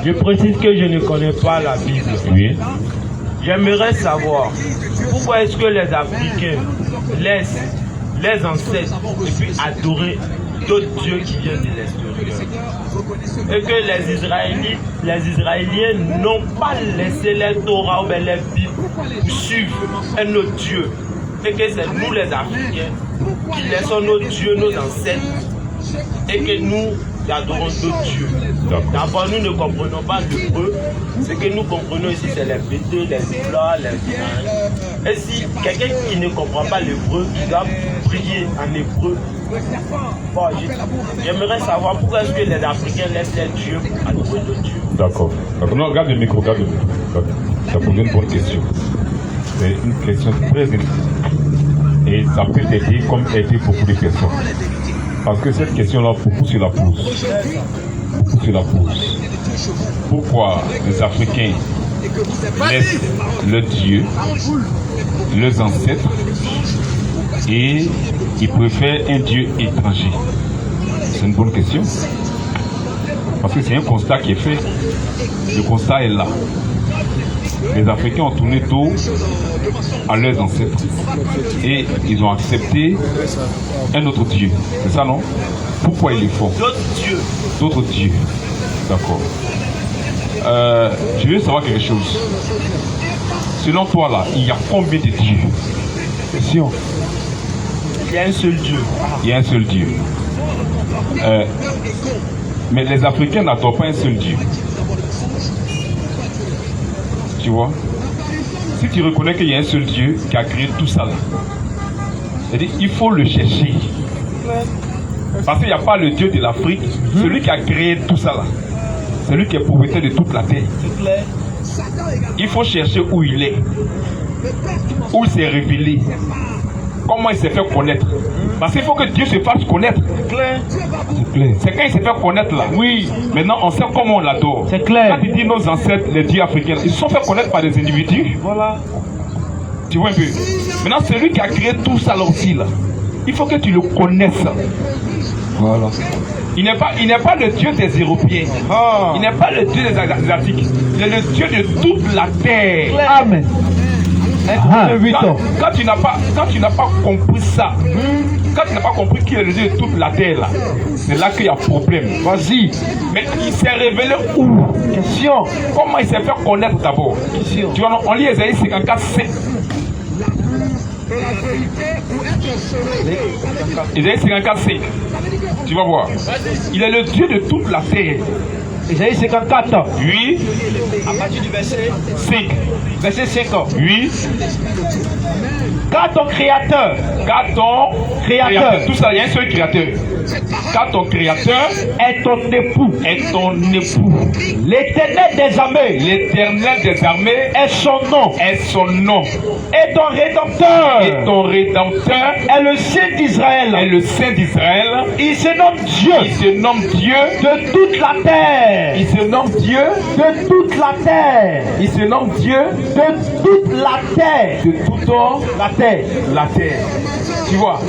Je précise que je ne connais pas la Bible. Oui. J'aimerais savoir pourquoi est-ce que les Africains laissent les ancêtres et puis adorer d'autres dieux qui viennent de l'extérieur. Et que les Israéliens n'ont pas laissé les Torah ou les Bibles pour suivre un autre Dieu. Et que c'est nous les Africains qui laissons nos dieux, nos ancêtres, et que nous adorons d'autres dieux. D'abord, nous ne comprenons pas l'hébreu. Ce que nous comprenons ici, c'est les bétés, les plats, les vinaigres. Et si quelqu'un qui ne comprend pas l'hébreu, il doit prier en hébreu. Bon, j'aimerais savoir pourquoi est-ce que les Africains laissent les dieux pour adorer d'autres dieux. D'accord. Non, regarde le micro, regarde le micro. Ça pose une bonne question. C'est une question très intéressante. Et ça peut aider comme aider beaucoup de personnes. Parce que cette question-là, beaucoup se la posent. Beaucoup se la posent. Pourquoi les Africains laissent le Dieu, leurs ancêtres, et ils préfèrent un Dieu étranger? C'est une bonne question. Parce que c'est un constat qui est fait. Le constat est là. Les Africains ont tourné dos à leurs ancêtres et ils ont accepté un autre Dieu. C'est ça, non? Pourquoi ils le font? D'autres dieux. D'autres dieux. D'accord. Je veux savoir quelque chose. Selon toi, là, il y a combien de dieux? Question. Il y a un seul Dieu. Il y a un seul Dieu. Mais les Africains n'adorent pas un seul Dieu. Tu vois? Si tu reconnais qu'il y a un seul Dieu qui a créé tout ça là, c'est-à-dire il faut le chercher. Parce qu'il n'y a pas le Dieu de l'Afrique, celui qui a créé tout ça là. C'est lui qui est propriétaire de toute la terre. Il faut chercher où il est, où il s'est révélé, comment il s'est fait connaître. Parce qu'il faut que Dieu se fasse connaître. C'est clair. C'est quand il s'est fait connaître là. Oui. Maintenant on sait comment on l'adore. C'est clair. Quand il dit nos ancêtres, les dieux africains, ils se sont fait connaître par des individus. Voilà. Tu vois un peu. Maintenant celui qui a créé tout ça là aussi là, il faut que tu le connaisses. Voilà. Il n'est pas le Dieu des Européens. Il n'est pas le Dieu des Asiatiques. C'est le Dieu de toute la terre. Amen. Quand tu n'as pas compris ça, quand tu n'as pas compris qu'il est le Dieu de toute la terre là, c'est là qu'il y a problème. Vas-y. Mais il s'est révélé où? Question. Comment il s'est fait connaître d'abord? Question. Tu vois, on lit Ésaïe 54, 7. Ésaïe 54, 7. Tu vas voir. Il est le Dieu de toute la terre. Ésaïe 54. Oui. À partir du verset 5. Verset 5. Oui. Car ton créateur. Tout ça, il y a un seul créateur. Car ton créateur est ton époux. L'éternel des armées. L'éternel des armées est son nom. Et ton rédempteur. Est le Saint d'Israël. Il se nomme Dieu. De toute la terre. Il se nomme Dieu de toute la terre. Il se nomme Dieu de toute la terre. De toute la terre. La terre. Tu vois?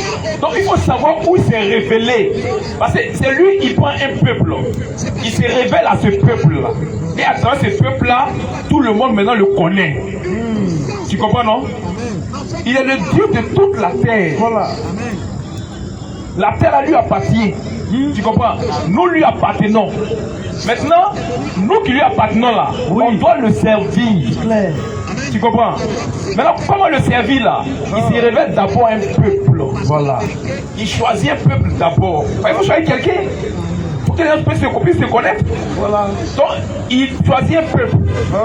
Donc il faut savoir où il s'est révélé. Parce que c'est lui qui prend un peuple. Il se révèle à ce peuple-là. Et à travers ce peuple-là, tout le monde maintenant le connaît. Tu comprends, non? Il est le Dieu de toute la terre. Voilà. La terre à lui appartient. Tu comprends? Nous lui appartenons. Maintenant, nous qui lui appartenons là, on doit le servir. Claire. Tu comprends? Maintenant, comment le servir là? Il se révèle d'abord un peuple. Voilà. Il choisit un peuple d'abord. Il faut choisir quelqu'un. Il faut que les gens puissent se connaître. Voilà. Donc, il choisit un peuple.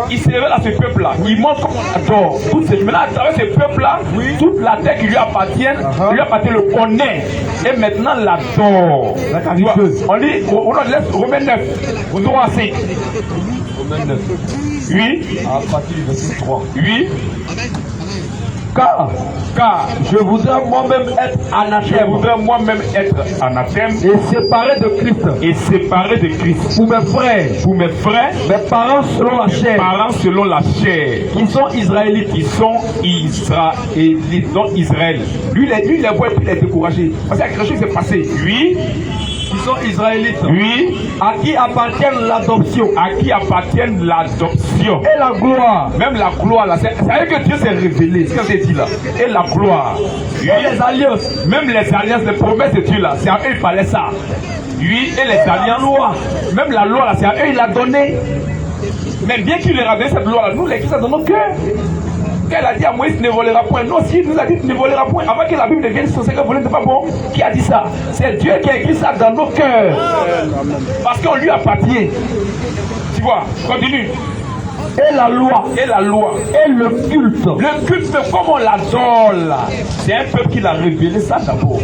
Il se révèle à ce peuple-là. Il montre comment on adore. Maintenant, à travers ce peuple-là, toute la terre qui lui appartient, le connaît. Et maintenant, l'adore. On lit, on laisse Romains 9, 3 à 5. Romains 9. Oui. À partir du verset 3. Oui. Car je voudrais moi-même être anathème. Et séparé de Christ. Pour mes frères, mes parents selon la chair. Qui sont israélites. Israël. Lui, il les voit et puis il est découragé. Parce qu'il y a quelque chose qui s'est passé. Lui, Ils sont israélites. Oui. À qui appartient l'adoption. À qui appartient l'adoption. Et la gloire. Même la gloire là, c'est à dire que Dieu s'est révélé, ce que j'ai dit là. Et la gloire. Oui. Et les alliances. Même les alliances, les promesses de Dieu là, c'est à eux il fallait ça. Oui, et les alliances. Loi. Même la loi là, c'est à eux il l'a donné. Mais bien qu'il leur a donné cette loi là, nous l'Église dans nos cœurs. Qu'elle a dit à Moïse ne volera point. Non, si il nous a dit ne volera point, avant que la Bible devienne censée que voler, c'est pas bon. Qui a dit ça? C'est Dieu qui a écrit ça dans nos cœurs. Parce qu'on lui appartient. Tu vois, continue. Et la loi. Et la loi. Et le culte. Le culte, comme on l'adore là, c'est un peuple qui l'a révélé ça d'abord.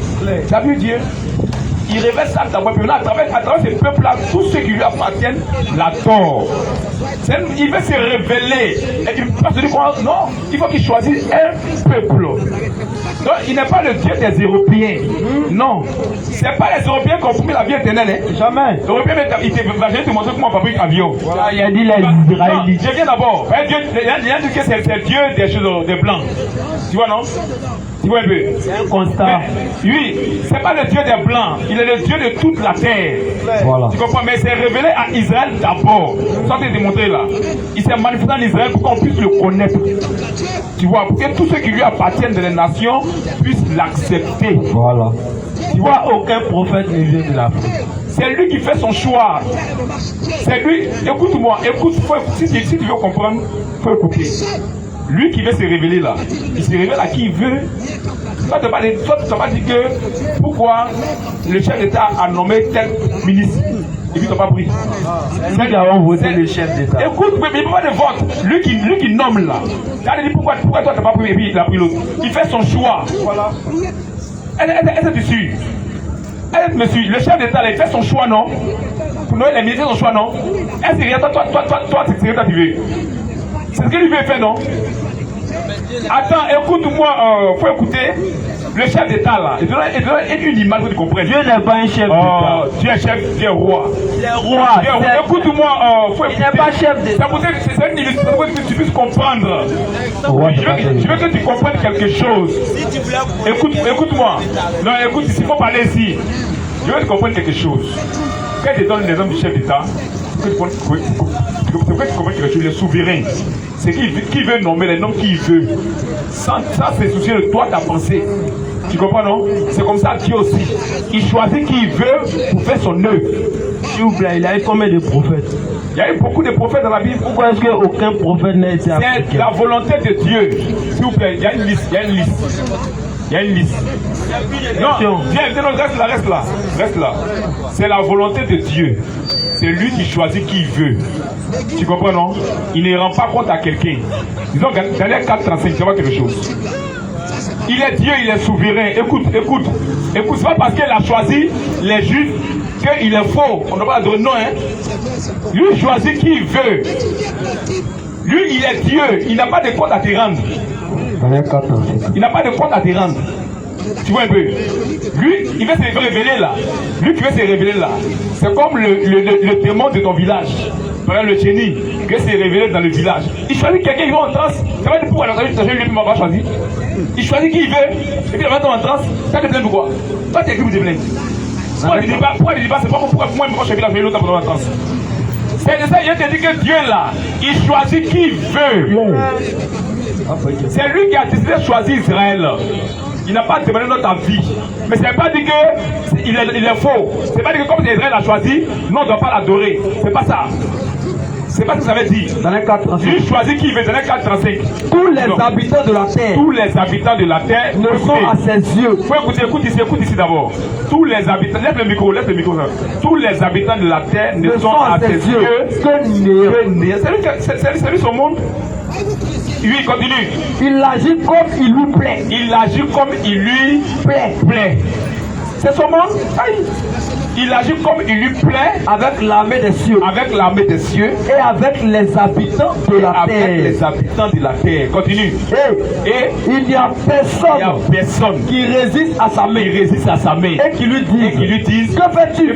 Tu as vu Dieu? Il révèle ça d'abord. Puis là, à travers ces peuples-là, tous ceux qui lui appartiennent l'adorent. Il veut se révéler. Et il ne peut pas se dire non, il faut qu'il choisisse un peuple. Donc, il n'est pas le Dieu des Européens. Non. Ce n'est pas les Européens qui ont promis la vie éternelle. Hein. Jamais. Les Européens, je vais te montrer comment on fabrique un avion. Voilà, il a dit les Israélites. Je viens d'abord. Il y a dit que c'est Dieu des choses des blancs. Tu vois, non? Tu vois un peu? C'est un constat. Oui, c'est pas le Dieu des blancs. Il est le Dieu de toute la terre. Voilà. Tu comprends? Mais c'est révélé à Israël d'abord. Ça t'est démontré là. Il s'est manifesté en Israël pour qu'on puisse le connaître. Tu vois, pour que tous ceux qui lui appartiennent de les nations puissent l'accepter. Voilà. Tu vois, aucun prophète ne vient de l'Afrique. c'est lui qui fait son choix. C'est lui. Écoute-moi, écoute. Si tu veux comprendre, il faut écouter. Lui qui veut se révéler là, il se révèle à qui il veut. Toi, tu n'as pas dit que pourquoi le chef d'État a nommé tel ministre et puis tu n'as pas pris. C'est nous qui avons voté le chef d'État. Écoute, mais il n'y a pas de vote. Lui qui nomme là. Tu as dit pourquoi toi tu n'as pas pris et puis il a pris l'autre. Il fait son choix. Voilà. Est-ce que tu suis? Est-ce que me suis? Le chef d'État là, il fait son choix, non? Pour Noël, les ministres son choix, non? Est-ce que toi, c'est ce que tu veux? C'est ce que lui veut faire, non? Attends, écoute-moi, faut écouter. Le chef d'État là, il donne une image que tu comprennes. Dieu n'est pas un chef d'État. Dieu est chef, Dieu est roi. Il est roi. Écoute-moi, faut écouter. Il n'est pas chef d'État. C'est une illustration pour que tu puisses comprendre. Je veux que tu comprennes quelque chose. Écoute-moi. Non, écoute, il faut parler ici. Je veux que tu comprennes quelque chose. Quand je donne l'exemple du chef d'État, c'est que tu comprends quelque chose. Le souverain, c'est qui veut nommer les noms qu'il veut. Sans se soucier de toi, ta pensée. Tu comprends, non? C'est comme ça Dieu aussi. Il choisit qui il veut pour faire son œuvre. S'il vous plaît, il a eu combien de prophètes? Il y a eu beaucoup de prophètes dans la Bible. Pourquoi est-ce qu'aucun prophète n'a été africain? C'est la volonté de Dieu. S'il vous plaît, il y a une liste. Il y a une liste. Non, viens, reste là. C'est la volonté de Dieu. C'est lui qui choisit qui il veut. Tu comprends, non? Il ne rend pas compte à quelqu'un. Disons, Daniel 4:35, tu vois quelque chose. Il est Dieu, il est souverain. Écoute. C'est pas parce qu'il a choisi les juifs qu'il est faux. On n'a pas de nom, hein. Lui, il choisit qui il veut. Lui, il est Dieu. Il n'a pas de compte à te rendre. Il n'a pas de compte à te rendre. Tu vois un peu? Lui, il veut se révéler là. Lui qui veut se révéler là. C'est comme le démon de ton village. Par exemple, le génie qui veut se révéler dans le village. Il choisit quelqu'un qui va en transe. Ça va dire pourquoi lui m'a choisi. Il choisit qui il veut. Et puis il va en transe. Ça te plaint pourquoi? Toi, tu es qui vous te plaint? Pourquoi il dit pas, c'est pas pourquoi moi je suis là, je vais l'autre pour en transe. C'est de ça, il te dit que Dieu là, il choisit qui il veut. C'est lui qui a décidé de choisir Israël. Il n'a pas demandé notre avis. Mais ce n'est pas dit qu'il est faux. Ce n'est pas dit que comme Israël a choisi, nous on ne doit pas l'adorer. C'est pas ça. C'est pas ce que ça veut dire. Dans les 4, lui choisit qui il veut. Dans les 4:35. Tous les habitants de la terre. Tous les habitants de la terre ne sont à ses yeux. Faut écoute ici d'abord. Tous les habitants. Lève le micro. Tous les habitants de la terre ne sont à ses yeux que néant. C'est lui son monde. Oui, continue. Il agit comme il lui plaît. Il agit comme il lui plaît. C'est son monde. Il agit comme il lui plaît. Avec l'armée des cieux. Et avec les habitants de la terre. Continue. Et il n'y a personne qui résiste à sa main. Et qui lui dit que fais-tu?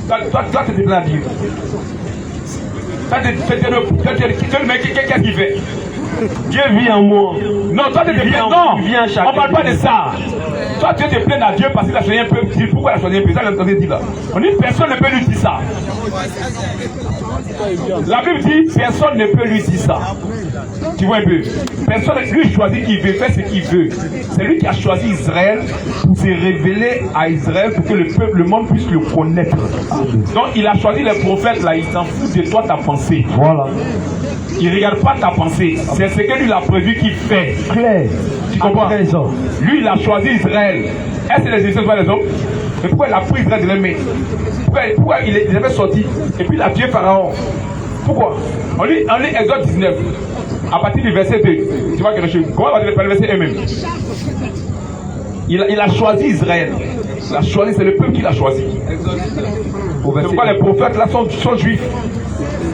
Toi, tu te plains à dire. Qu'est-ce qu'il fait? Dieu vit en moi. Non, toi tu te plains. Non, on ne parle pas de ça. Soit Dieu te plaint à Dieu parce qu'il a choisi un peuple, dis pourquoi il a choisi un peuple, ça l'entendez dire là. On dit personne ne peut lui dire ça. La Bible dit personne ne peut lui dire ça. Tu vois un peu. Personne, lui choisit qui veut, fait ce qu'il veut. C'est lui qui a choisi Israël pour se révéler à Israël pour que le peuple, le monde puisse le connaître. Donc il a choisi les prophètes là, il s'en fout de toi ta pensée. Voilà. Il ne regarde pas ta pensée. C'est ce que lui a prévu qu'il fait. Claire. Tu comprends? Lui il a choisi Israël. Est-ce que les Égyptiens sont les hommes? Mais pourquoi il a pris Israël de l'aimer? Pourquoi il avait sorti? Et puis il a tué Pharaon. Pourquoi? On lit Exode 19. À partir du verset 2. Tu vois quelque chose? Comment on va dire le verset 1 même? Il a choisi Israël. Il a choisi, c'est le peuple qu'il a choisi. C'est pourquoi les prophètes là sont juifs.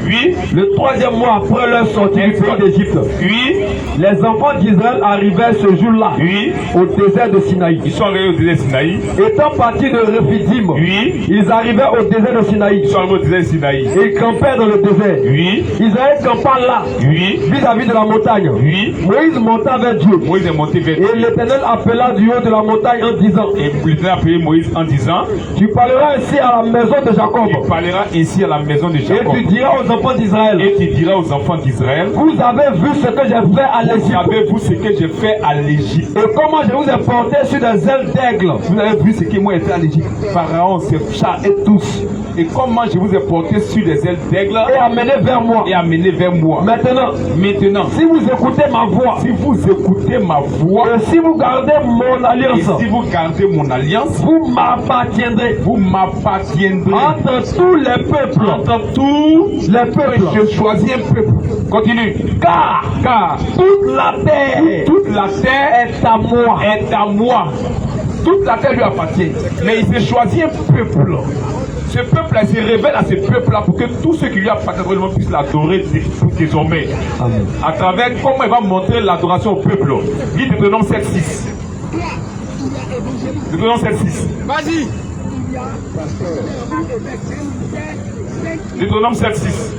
Oui. Le 3e mois après leur sortie du pays d'Égypte. Oui. Les enfants d'Israël arrivaient ce jour-là. Oui. Au désert de Sinaï. Ils sont arrivés au désert de Sinaï. Étant partis de Rephidim. Oui. Ils arrivaient au désert de Sinaï. Ils sont arrivés au désert de Sinaï. Et ils campaient dans le désert. Oui. Israël campant là. Oui. Vis-à-vis de la montagne. Oui. Moïse monta vers Dieu. Moïse est monté vers Dieu. Et l'Éternel appela du haut de la montagne en disant. Et l'Éternel a appelé Moïse en disant. Tu parleras ainsi à la maison de Jacob. Tu parleras ainsi à la maison de Jacob. Et tu diras aux enfants d'Israël. Et tu diras aux enfants d'Israël. Vous avez vu ce que j'ai fait à l'Égypte. Vous avez vu ce que j'ai fait à l'Égypte. Et comment je vous ai porté sur des ailes d'aigle. Vous avez vu ce que moi j'ai fait à l'Égypte. Pharaon, ses chats et tous. Et comment je vous ai porté sur des ailes d'aigle. Et amené vers moi. Et amené vers moi. Maintenant, si vous écoutez ma voix. Si vous écoutez ma voix. Et si vous gardez mon alliance. Et si vous gardez mon alliance. Vous m'appartiendrez. Vous m'appartiendrez. Entre tous les peuples. Entre tous les peuples. Je choisis un peuple. Continue. Car toute la terre est à moi. Est à moi. Toute la terre lui appartient. Mais il s'est choisi un peuple. Ce peuple-là se révèle à ce peuple-là pour que tous ceux qui lui appartiennent puissent l'adorer désormais. Amen. À travers comment il va montrer l'adoration au peuple. Lis Deutéronome 7.6. Deutéronome 7.6. Vas-y. Deutéronome 7.6.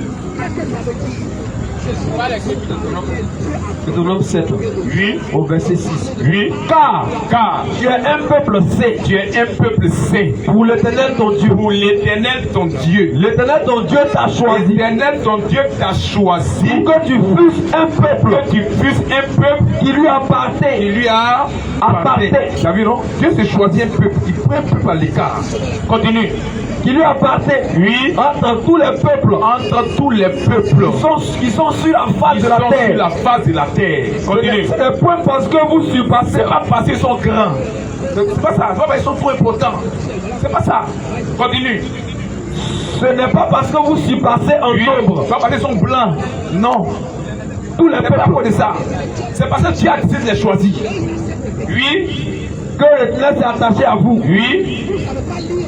Deutéronome 7. Oui. Au verset 6. Oui. Car tu es un peuple saint. Tu es un peuple saint. Pour l'Éternel ton Dieu. Pour l'Éternel ton Dieu. L'Éternel ton Dieu t'a choisi. L'Éternel ton Dieu t'a choisi. Pour que tu fusses un peuple. Que tu fusses un peuple qui lui appartient. Qui lui a appartient. Tu as vu non? Dieu s'est choisi un peuple. Il prend un peuple à l'écart. Continue. Qui lui appartient. Oui. Entre tous les peuples. Entre tous les peuples. Qui sont sur la face de la terre. Sur la face de la terre. Continue. C'est le point parce que vous surpassez. C'est pas parce qu'ils sont grands. C'est pas ça. C'est pas parce qu'ils sont trop importants. C'est pas ça. Continue. Ce n'est pas parce que vous surpassez en nombre. C'est pas parce qu'ils sont blancs. Non. Tous les peuples. C'est pas de ça. C'est parce que Dieu a décidé de les choisir. Oui. Que l'Éternel s'est attaché à vous. Oui.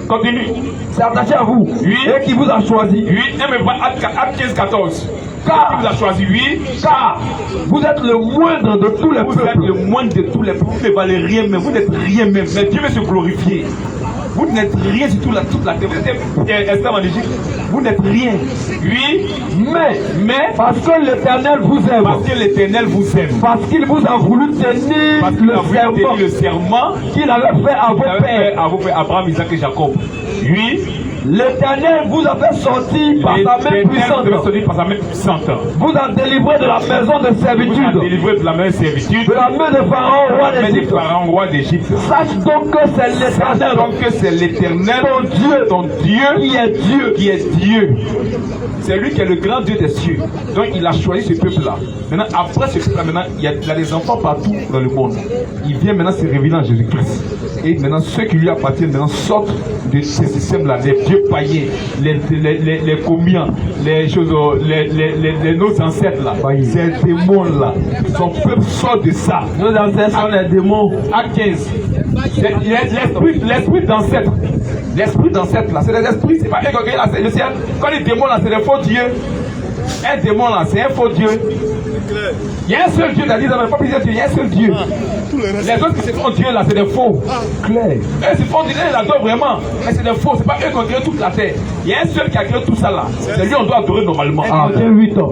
Continue. C'est attaché à vous. Oui. Et qui vous a choisi. Oui. Acte 15, 14. Car vous a choisi, oui. Car vous êtes le moindre de tous les peuples. Vous êtes le moindre de tous les peuples. Vous ne valez rien même. Vous n'êtes rien même. Mais Dieu veut se glorifier. Vous n'êtes rien sur toute la terre. Vous êtes esclave en Égypte. Vous n'êtes rien. Oui. Mais parce que l'Éternel vous aime. Parce que l'Éternel vous aime. Parce qu'il vous a voulu tenir le serment qu'il avait fait à vos pères. À vos pères, Abraham, Isaac et Jacob. Oui. L'Éternel vous a fait sortir par sa main puissante. Vous a délivré de la maison de servitude. Vous a délivré de la main de servitude. De la main de Pharaon, roi d'Égypte. Sache donc que c'est l'Éternel. C'est l'Éternel, ton Dieu, qui est Dieu. C'est lui qui est le grand Dieu des cieux. Donc il a choisi ce peuple-là. Maintenant, après ce peuple-là, maintenant, il y a des enfants partout dans le monde. Il vient maintenant se révéler en Jésus-Christ. Et maintenant, ceux qui lui appartiennent maintenant sortent de ce système-là, les dieux païens, les comiens, les choses, nos ancêtres là, ces démons-là. Son peuple sort de ça. Nos ancêtres sont les démons. Acte 15. L'esprit d'ancêtre. L'esprit d'ancêtre là, c'est des esprits, c'est pas le ciel. Quand les démons là, c'est des faux dieux. Un démon là, c'est un faux Dieu. Il y a un seul Dieu, il n'y a pas plusieurs dieux, il y a un seul Dieu. Les autres qui se font Dieu là, c'est des faux. Claire. Eux se font Dieu, ils l'adorent vraiment. Mais c'est des faux, c'est pas eux qui ont créé toute la terre. Il y a un seul qui a créé tout ça là. C'est lui qu'on doit adorer normalement. Ah, 8 ans.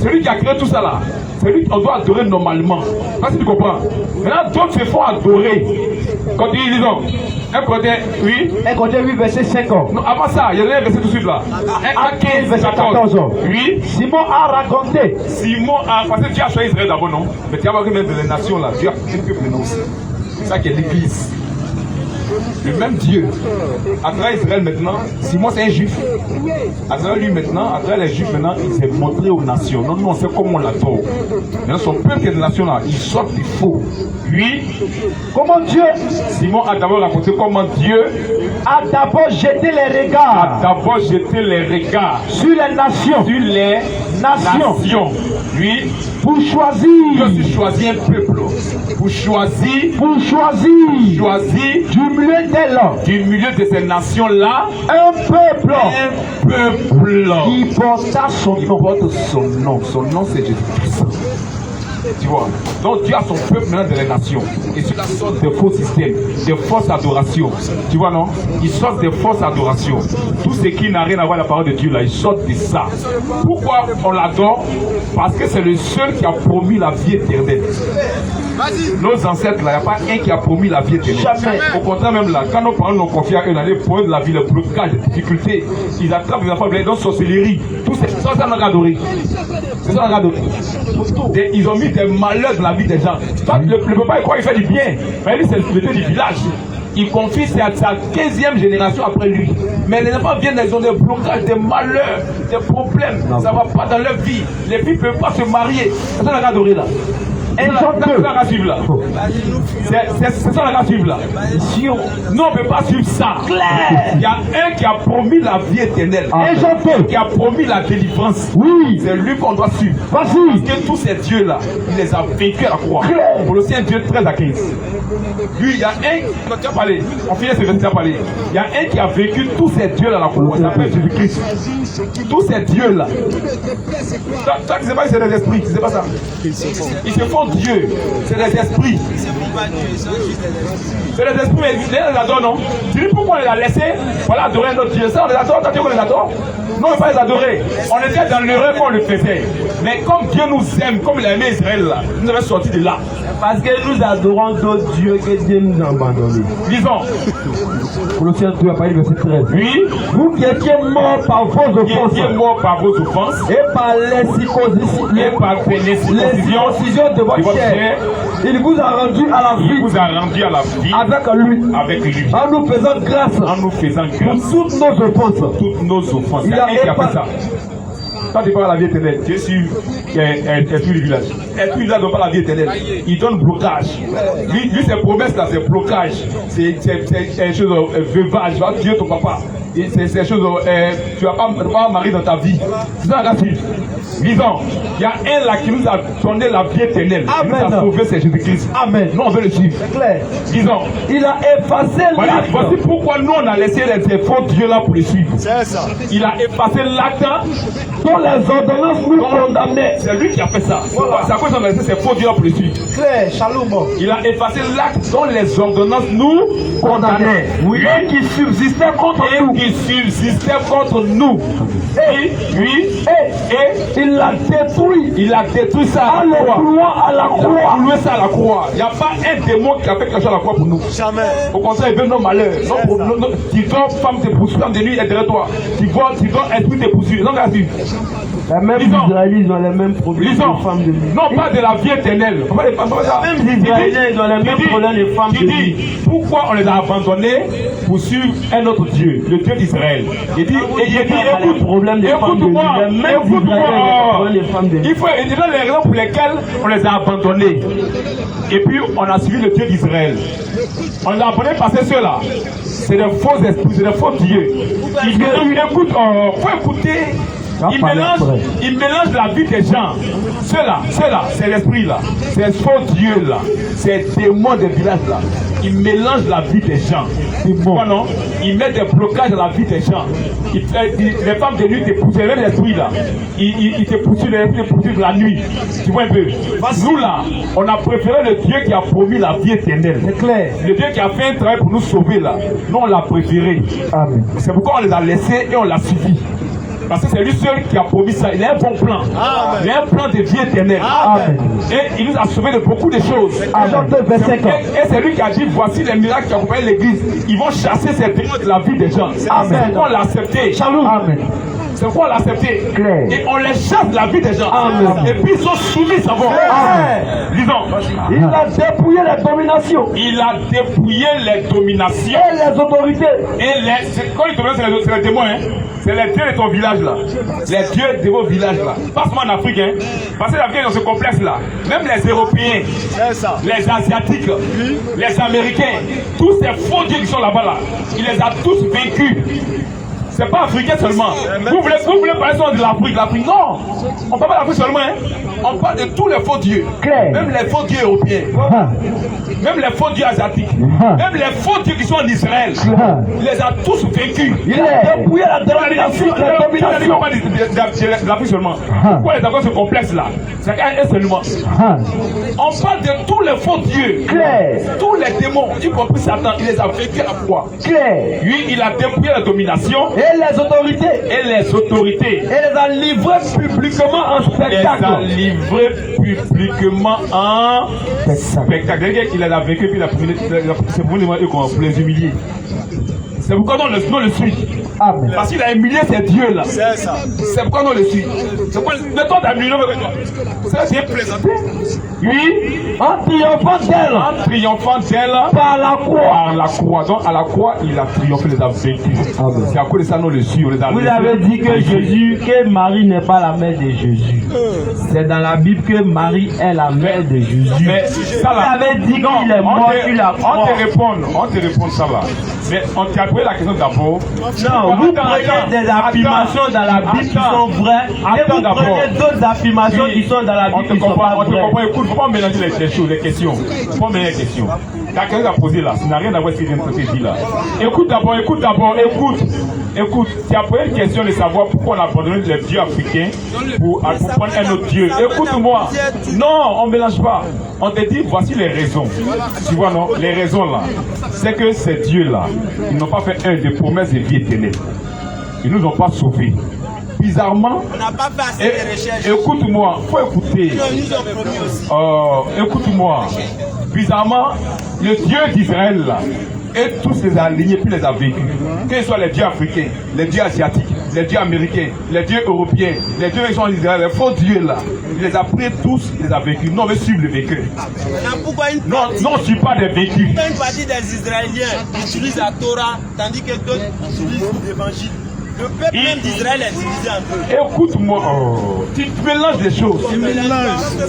Celui qui a créé tout ça là, c'est lui qu'on doit adorer normalement. Parce que tu comprends. Maintenant, d'autres se font adorer. Continue, disons. 1 Corinthiens 8. 1 Corinthiens 8, verset 5 ans. Non, avant ça, il y a un verset tout de suite là. 1 15, verset 14 ans. Oui. Simon a raconté. Simon a. Parce que Dieu a choisi Israël d'abord, non? Mais tu vas voir que même dans les nations là, Dieu a fait que pour nous aussi. C'est ça qui est l'église. Le même Dieu, à travers Israël maintenant, Simon c'est un juif. À travers lui maintenant, à travers les juifs maintenant, il s'est montré aux nations. Non, nous on sait comment on l'adore. Maintenant, son peuple qui est des nations là, il sort du faux. Lui, comment Dieu, Simon a d'abord raconté comment Dieu a d'abord jeté les regards. Sur les nations. Sur les nations. Lui, pour choisir. Je suis choisi un peuple. Pour choisir. Du milieu de ces nations-là, un peuple qui porta son nom. Son nom, c'est Jésus-Christ. Tu vois, donc Dieu a son peuple maintenant dans les nations. Et cela sort de faux systèmes, de fausses adorations. Tu vois, non? Ils sortent de fausses adorations. Tout ce qui n'a rien à voir avec la parole de Dieu, là, ils sortent de ça. Pourquoi on l'adore? Parce que c'est le seul qui a promis la vie éternelle. Nos ancêtres, là, il n'y a pas un qui a promis la vie éternelle. Jamais. Au contraire, même là, quand nos parents nous confient à eux, les problèmes de la vie, le blocage, les difficultés, ils attrapent les enfants, dans sorcellerie. Tout ça, on a adoré. C'est ça, on a adoré. Ils ont mis des malheurs dans la vie des gens. Le papa, il croit qu'il fait du bien. Mais lui, c'est le secrétaire du village. Il confie sa 15e génération après lui. Mais les enfants viennent, ils ont des blocages, des malheurs, des problèmes. Ça ne va pas dans leur vie. Les filles ne peuvent pas se marier. C'est ça, on a adoré là. C'est ça la suivre là. C'est ça la suivre là. Non, on ne peut pas suivre ça. Il y a un qui a promis la vie éternelle. Un qui a promis la délivrance. Oui. C'est lui qu'on doit suivre. Parce que tous ces dieux-là, il les a vécus à la croix. Colossiens 2, 13 à 15. Lui, il y a un qui a parlé. On finit ce verset à parler. Il y a un qui a vécu tous ces dieux-là à la croix. Ça s'appelle Jésus-Christ. Tous ces dieux-là. Toi, tu ne sais pas que c'est des esprits. Tu ne sais pas ça. Ils se font Dieu, c'est des esprits. C'est des esprits, mais les adore, non? Tu dis pourquoi on les a laissés? Voilà, adorer un autre Dieu. Ça, on les adore, t'as dit qu'on les adore? Non, on ne peut pas les adorer. On était dans l'erreur quand on le faisait. Mais comme Dieu nous aime, comme il a aimé Israël, là, nous avons sorti de là. Parce que nous adorons d'autres dieux que Dieu nous a abandonnés. Lisons. Colossiens 2, verset 13. Oui. Vous qui étiez morts par vos offenses. Et par les circoncisions de votre chair. Il vous a rendu à la vie. Avec lui. En nous faisant grâce. Pour toutes nos offenses. Il a fait ça. Quand tu parles de la vie éternelle, tu es sûr tout le village. Et tout le village ne donne pas la vie éternelle. Il donne blocage. Lui ses promesses là, c'est blocage. C'est une chose veuvage. Tu vas tuer ton papa. C'est une chose, tu ne vas pas marier dans ta vie. C'est ça la suite. Lisons. Il y a un là qui nous a donné la vie éternelle. Il nous a sauvé, c'est Jésus-Christ. Amen. Nous on veut le suivre. C'est clair. Lisons. Il a effacé l'acte. Voici pourquoi nous on a laissé les faux dieux là pour les suivre. C'est ça. Il a effacé l'acte dont les ordonnances nous condamnaient. C'est lui qui a fait ça. Voilà. C'est à cause qu'on a laissé ces faux dieux là pour les suivre. Clair. Shalom. Il a effacé l'acte dont les ordonnances nous condamnaient. Oui. Lui qui subsistait contre nous. Oui. Et il l'a détruit. Il a détruit ça à la croix. Il a ça à la croix. Il n'y a pas un démon qui a fait quelque chose à la croix pour nous. Jamais. Au contraire, il veut nos malheurs. Tu dois femme te poursuivre, femme de nuit est derrière toi. Tu dois esprit te poursuivre. Non, vas-y. Même les Israélites ont les mêmes problèmes que les femmes de nuit. Non, pas de la vie éternelle. Même les Israélites ont les mêmes problèmes que les femmes de nuit. Pourquoi on les a abandonnés pour suivre un autre Dieu, le Dieu d'Israël? Il dit, écoute-moi. Il faut dire les raisons pour lesquelles on les a abandonnés. Et puis on a suivi le Dieu d'Israël. On les a abandonnés parce que ceux-là, c'est des faux esprits, c'est des faux dieux. Il faut écouter Il mélange la vie des gens. Ceux-là, c'est l'esprit là. C'est faux Dieu là. C'est démons des villages là. Il mélange la vie des gens. Pourquoi non? Il met des blocages dans la vie des gens. Les femmes de nuit te poussent, même l'esprit là. Il te pousse, la nuit. Tu vois un peu? Nous là, on a préféré le Dieu qui a promis la vie éternelle. C'est clair. Le Dieu qui a fait un travail pour nous sauver là. Nous on l'a préféré. Amen. C'est pourquoi on les a laissés et on l'a suivi. Parce que c'est lui seul qui a promis ça. Il a un bon plan. Amen. Il a un plan de vie éternelle. Amen. Et il nous a sauvés de beaucoup de choses. Amen. Et c'est lui qui a dit, voici les miracles qui accompagnent l'église. Ils vont chasser ces démons de la vie des gens. Amen. C'est pourquoi on l'a accepté. Shalom. Amen. C'est pourquoi on l'a accepté. Et on les chasse de la vie des gens. Amen. Et puis ils sont soumis, ça va. Disons. Il a dépouillé les dominations. Il a dépouillé les dominations. Et les autorités. Et quand il domine, c'est les démons. Hein. C'est les dieux de ton village là. Les dieux de vos villages là. Pas seulement en Afrique. Hein. Parce que l'Afrique est dans ce complexe là. Même les Européens, les Asiatiques, les Américains, tous ces faux dieux qui sont là-bas là, il les a tous vaincus. C'est pas africain seulement. Vous voulez parler de l'Afrique. Non. On parle pas d'Afrique seulement. Hein. On parle de tous les faux dieux. Même les faux dieux européens. Même les faux dieux asiatiques. Même les faux dieux qui sont en Israël. Il les a tous vaincus. Il a dépouillé la domination. Il ne pas de l'Afrique seulement. Pourquoi il est dans ce complexe là? C'est un seulement. On parle de tous les faux dieux. Tous les démons, y compris Satan, il les a vaincus à la fois. Lui, il a dépouillé la domination. Et les autorités. Et les autorités. Et les a livrés publiquement en spectacle. Les a livrés publiquement en spectacle. Il les a vécu, puis c'est pour les humilier. C'est pourquoi on le suit. Amen. Parce qu'il a humilié ces dieux-là. C'est ça. C'est pourquoi on le suit. C'est pourquoi le temps d'humilier, c'est présenté. Oui. En triomphant d'elle. En triomphant d'elle. Par la croix. Par la croix. Donc à la croix, il a triomphé, les a vaincus. C'est à cause de ça nous le suit. Vous avez dit que Marie n'est pas la mère de Jésus. C'est dans la Bible que Marie est la mère de Jésus. Mais ça là. Vous avez dit qu'il est mort sur la croix. On te répond ça là. Mais on t'a posé la question d'abord. Non, vous prenez des affirmations dans la Bible qui sont vraies. Et vous prenez d'autres affirmations qui sont dans la Bible qui sont pas vraies. Écoute, il ne faut pas mélanger les choses, les questions. Il ne faut pas mélanger les questions. La question que tu as posée là, ça n'a rien à voir avec ce que je viens de te dire là. Écoute d'abord. Écoute, tu as posé une question de savoir pourquoi on a abandonné les dieux africains pour prendre un autre dieu. Écoute-moi. Non, on ne mélange pas. On te dit, voici les raisons. Tu vois, non? Les raisons là, c'est que ces dieux-là, ils n'ont pas fait un des promesses de vie éternelle. Ils ne nous ont pas sauvés. Bizarrement, on n'a pas fait assez de recherches. Écoute-moi, faut écouter. Écoute-moi. Bizarrement, le Dieu d'Israël là, et tous les a alignés puis les a vécus. Que ce soit les dieux africains, les dieux asiatiques, les dieux américains, les dieux européens, les dieux qui sont en Israël, les faux dieux là, il les a pris tous, il les a vécus. Non, mais suivre le vécu. Non, je ne suis pas des vécus. Une partie des Israéliens utilisent la Torah, tandis que d'autres utilisent l'évangile. Le peuple même d'Israël est divisé en deux. Écoute-moi, tu mélanges des choses.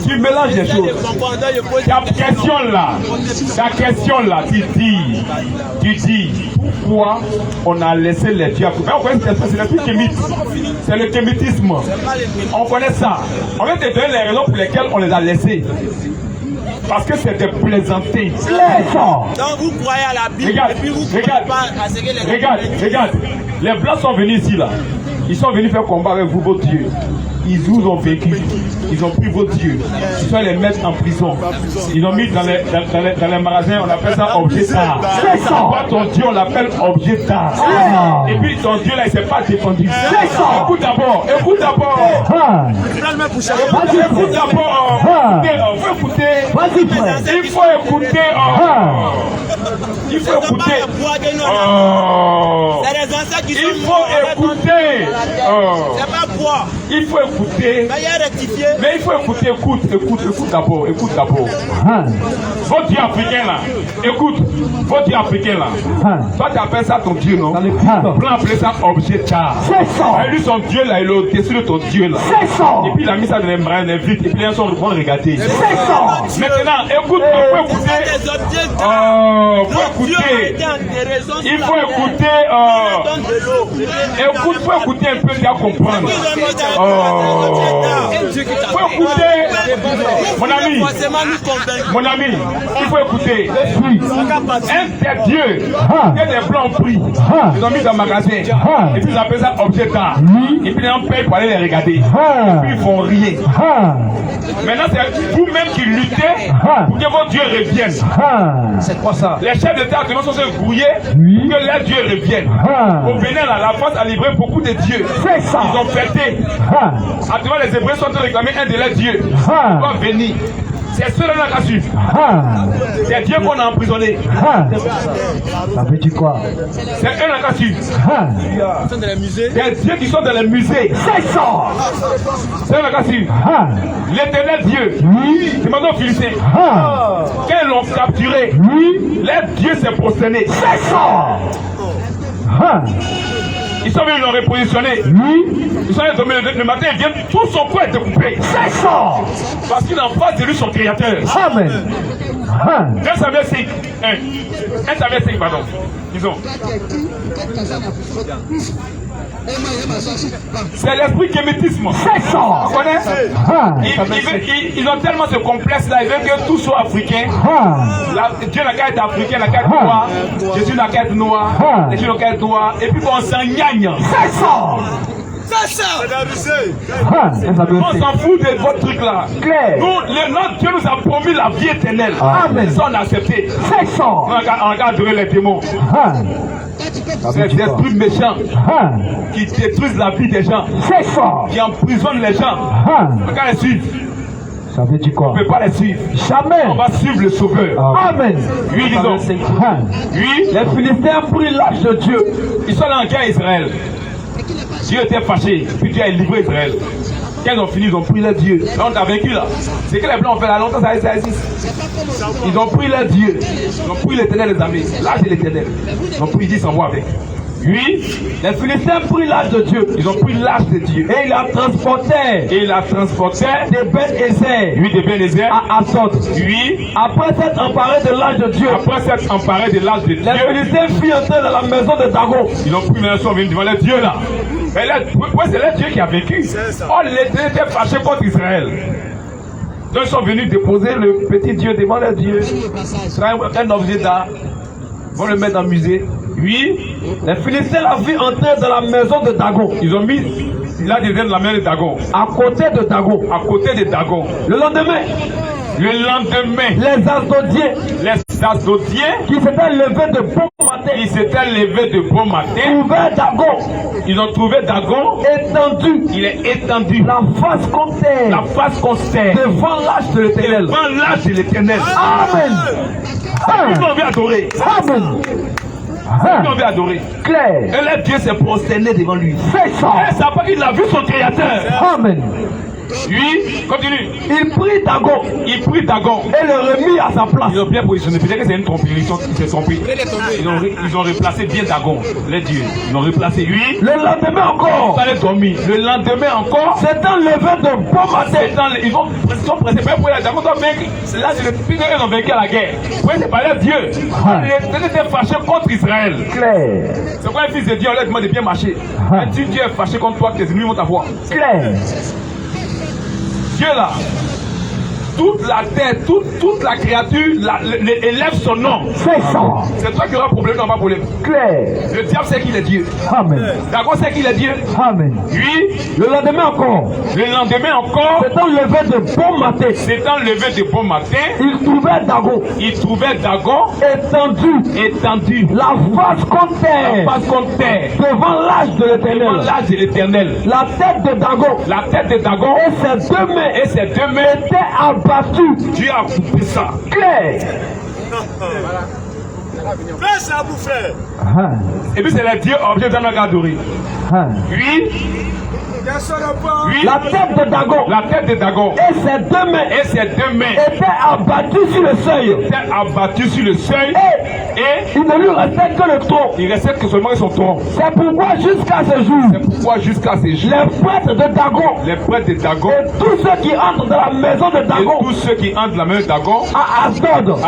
Tu mélanges des choses. Ta question là, tu dis, pourquoi on a laissé les dieux africains? On connaît c'est le plus kémite. C'est le kémitisme. On connaît ça. On vient te donner les raisons pour lesquelles on les a laissés. Parce que c'est des plaisanteries. Donc vous croyez à la Bible et puis vous ne croyez pas à ce que les Regarde. Les Blancs sont venus ici là. Ils sont venus faire combat avec vous, vos dieux. Ils vous ont vécu. Ils ont pris vos dieux. Ils sont les mettre en prison. Ils ont mis dans les magasins, on appelle ça objet d'art. C'est ça. Ton dieu, on l'appelle objet d'art. Et puis ton dieu là, il ne s'est pas défendu. C'est ça. Écoute d'abord. Écoute d'abord. Il faut écouter. Il faut écouter. C'est pas boire. Il faut écouter. Mais il faut écouter. Écoute d'abord. Votre dieu africain là. Écoute. Votre dieu africain là. Toi tu appelles ça ton dieu, non? Prends appeler ça objet d'art. C'est ça. Et lui son dieu là, il est au-dessus de ton dieu là. C'est ça. Et puis il a mis ça dans les mains, les vitres. Et puis les gens vont regarder. C'est ça. Maintenant, écoute. Il faut écouter. Il faut écouter. Écoute, faut écouter un peu, tu vas comprendre. Il faut écouter, mon ami, il faut écouter. Un des dieux que les blancs ont pris, ils ont mis dans le magasin, et puis ils appellent ça objet d'art. Et puis ils en payent pour aller les regarder. Et puis ils font rien. Maintenant, c'est vous-même qui luttez pour que vos dieux reviennent. C'est quoi ça? Les chefs d'État actuellement sont grouillés pour que leurs dieux reviennent. Au Bénin, la France a livré beaucoup de dieux. C'est ça. Ils ont fêté. Actuellement, les Hébreux sont en train de réclamer un de leurs dieux. Ils doivent venir. C'est ceux-là qui ont su. C'est Dieu qu'on a emprisonné. Ça veut dire quoi? C'est eux qui ont su. C'est Dieu qui sont dans les musées. C'est ça. C'est eux qui ont su. L'éternel Dieu. Demandons aux Philistins. Quand ils l'ont capturé, leur Dieu s'est prosterné. C'est ça. Ils sont venus, ils l'ont repositionné. Ils sont venus tomber le matin, ils viennent, tout son corps est découpé. C'est ça. Parce qu'il est en face de lui son créateur. Amen. 1 Samuel 5. 1 Samuel 5, pardon. Disons. C'est l'esprit kémétisme. C'est ça. Vous connaissez? Ils ont tellement ce complexe-là, ils veulent que tout soit africain. Dieu n'a qu'à être africain, n'a qu'à être noir. Jésus n'a qu'à être noir. Jésus n'a qu'à être noir. Et puis qu'on s'engagne. C'est ça. C'est ça. On s'en fout de votre truc là. Claire. Notre Dieu nous a promis la vie éternelle. Amen. Ça on a accepté. C'est ça. On a adorer les démons. C'est des esprits méchants qui détruisent la vie des gens. C'est ça. Qui emprisonnent les gens. On va les suivre. Ça veut dire quoi? On ne peut pas les suivre. Jamais. On va suivre le Sauveur. Amen. Oui, disons. Oui. Les Philistins ont pris l'âge de Dieu. Ils sont là en guerre à Israël. Dieu était fâché, puis Dieu a livré Israël. Quand ils ont fini, ils ont pris leur Dieu. Là, on a vaincu là. C'est que les Blancs ont fait là longtemps, ça existe. Ils ont pris leur Dieu. Ils ont pris l'éternel des armées. L'âge de l'éternel. Ils ont pris, ils s'en vont avec. Oui, les Philistins ont pris l'âge de Dieu. Ils ont pris l'âge de Dieu. Et il a transporté. Et il a transporté de Ben-Ezer. Oui, de Ben-Ezer. À Asot. Oui. Après s'être emparé de l'âge de Dieu. Après s'être emparé de l'âge de Dieu. Les Philistins firent entrer dans la maison de Dagon. Ils ont pris maintenant, ils sont venus devant les dieux là. Mais là, c'est le Dieu qui a vécu. Oh, l'Éternel était fâché contre Israël. Donc ils sont venus déposer le petit Dieu devant les dieux. C'est un objet d'art. Ils vont le mettre dans le musée. Oui, les Philistins l'ont vu entrer dans la maison de Dagon. Ils ont mis là des dans la maison de Dagon. À côté de Dagon. À côté de Dagon. Le lendemain, les Asdodiens qui s'étaient levés de bon matin. Ils s'étaient levés de bon matin. Ils ont trouvé Dagon étendu. Il est étendu. La face contre terre. La face contre terre. Devant l'âge de l'éternel. Devant l'âge de l'éternel. Amen. Ils ont adoré. Amen. Ils ont adoré. Claire. Et là, Dieu s'est prosterné devant lui. C'est ça. Et ça pas qu'il a vu son créateur. Amen. Oui, continue. Il prit Dagon. Il prit Dagon. Et le remis à sa place. Ils ont bien positionné. Peut-être que c'est une tromperie. Ils se sont trompés. Ils ont replacé bien Dagon. Les dieux. Ils l'ont replacé. Oui. Le lendemain encore. Ils allaient dormir. Le lendemain encore. C'est un lever de bon matin. Ils sont pressés. Pour la Dagon doit vaincre. Là, c'est le plus qu'ils ont vaincu à la guerre. Pour c'est pas leur Dieu. Ils étaient fâchés contre Israël. Claire. C'est quoi un fils de Dieu? On leur demande de bien marcher. Et si Dieu est fâché contre toi, tes ennemis vont t'avoir. Claire. Dieu là, toute la terre, toute la créature élève son nom. C'est ça. C'est toi qui auras problème, non pas problème. Claire. Le diable sait qu'il est Dieu. Amen. D'accord, c'est qu'il est Dieu. Amen. Oui. Le lendemain encore. Le lendemain encore. C'est un lever de bon matin. C'est un lever de bon matin. Il trouvait Dagon. Il trouvait Dagon. Étendu. La face contre terre. La face contre terre. Devant l'âge de l'éternel. Devant l'âge de l'éternel. La tête de Dagon. La tête de Dagon. Et ses deux mains. Et ses deux mains étaient abattues. Dieu a coupé ça. Claire. Fais ça, mon frère. Et puis c'est le Dieu objet d'un adoré. Oui. Oui. La tête de Dagon. La tête de Dagon. Et ses deux mains. Et ses deux mains. Étaient abattues sur le seuil. Étaient abattues sur le seuil. Et il ne lui restait que le tronc. Il restait que seulement son tronc. C'est pourquoi jusqu'à ce jour. Les prêtres de Dagon. Les prêtres de Dagon. Et tous ceux qui entrent dans la maison de Dagon. Et tous ceux qui entrent dans la maison de Dagon. À Asdod.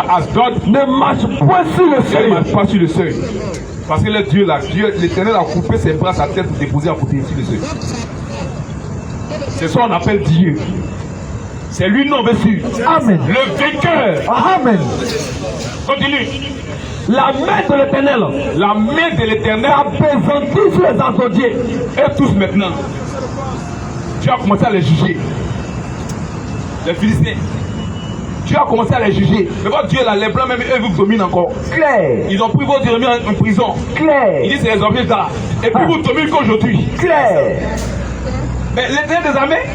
Ne marchent point sur le seuil. Ne marchent pas sur le seuil. Parce que le Dieu là, l'Éternel a coupé ses bras, sa tête pour déposer à côté sur le seuil. C'est ça qu'on appelle Dieu. C'est lui non reçu. Amen. Le vainqueur. Amen. Continue. La main de l'Éternel La main de l'Éternel s'apaisantit sur les associés. et tous maintenant. Tu as commencé à les juger. Les Philistins. Tu as commencé à les juger. Mais votre Dieu là, les blancs même eux vous dominent encore. Clair. Ils ont pris votre Dieu remis en prison. Clair. Ils disent c'est les objets d'art. Et puis vous dominez qu'aujourd'hui. Clair. Mais l'Éternel des armées,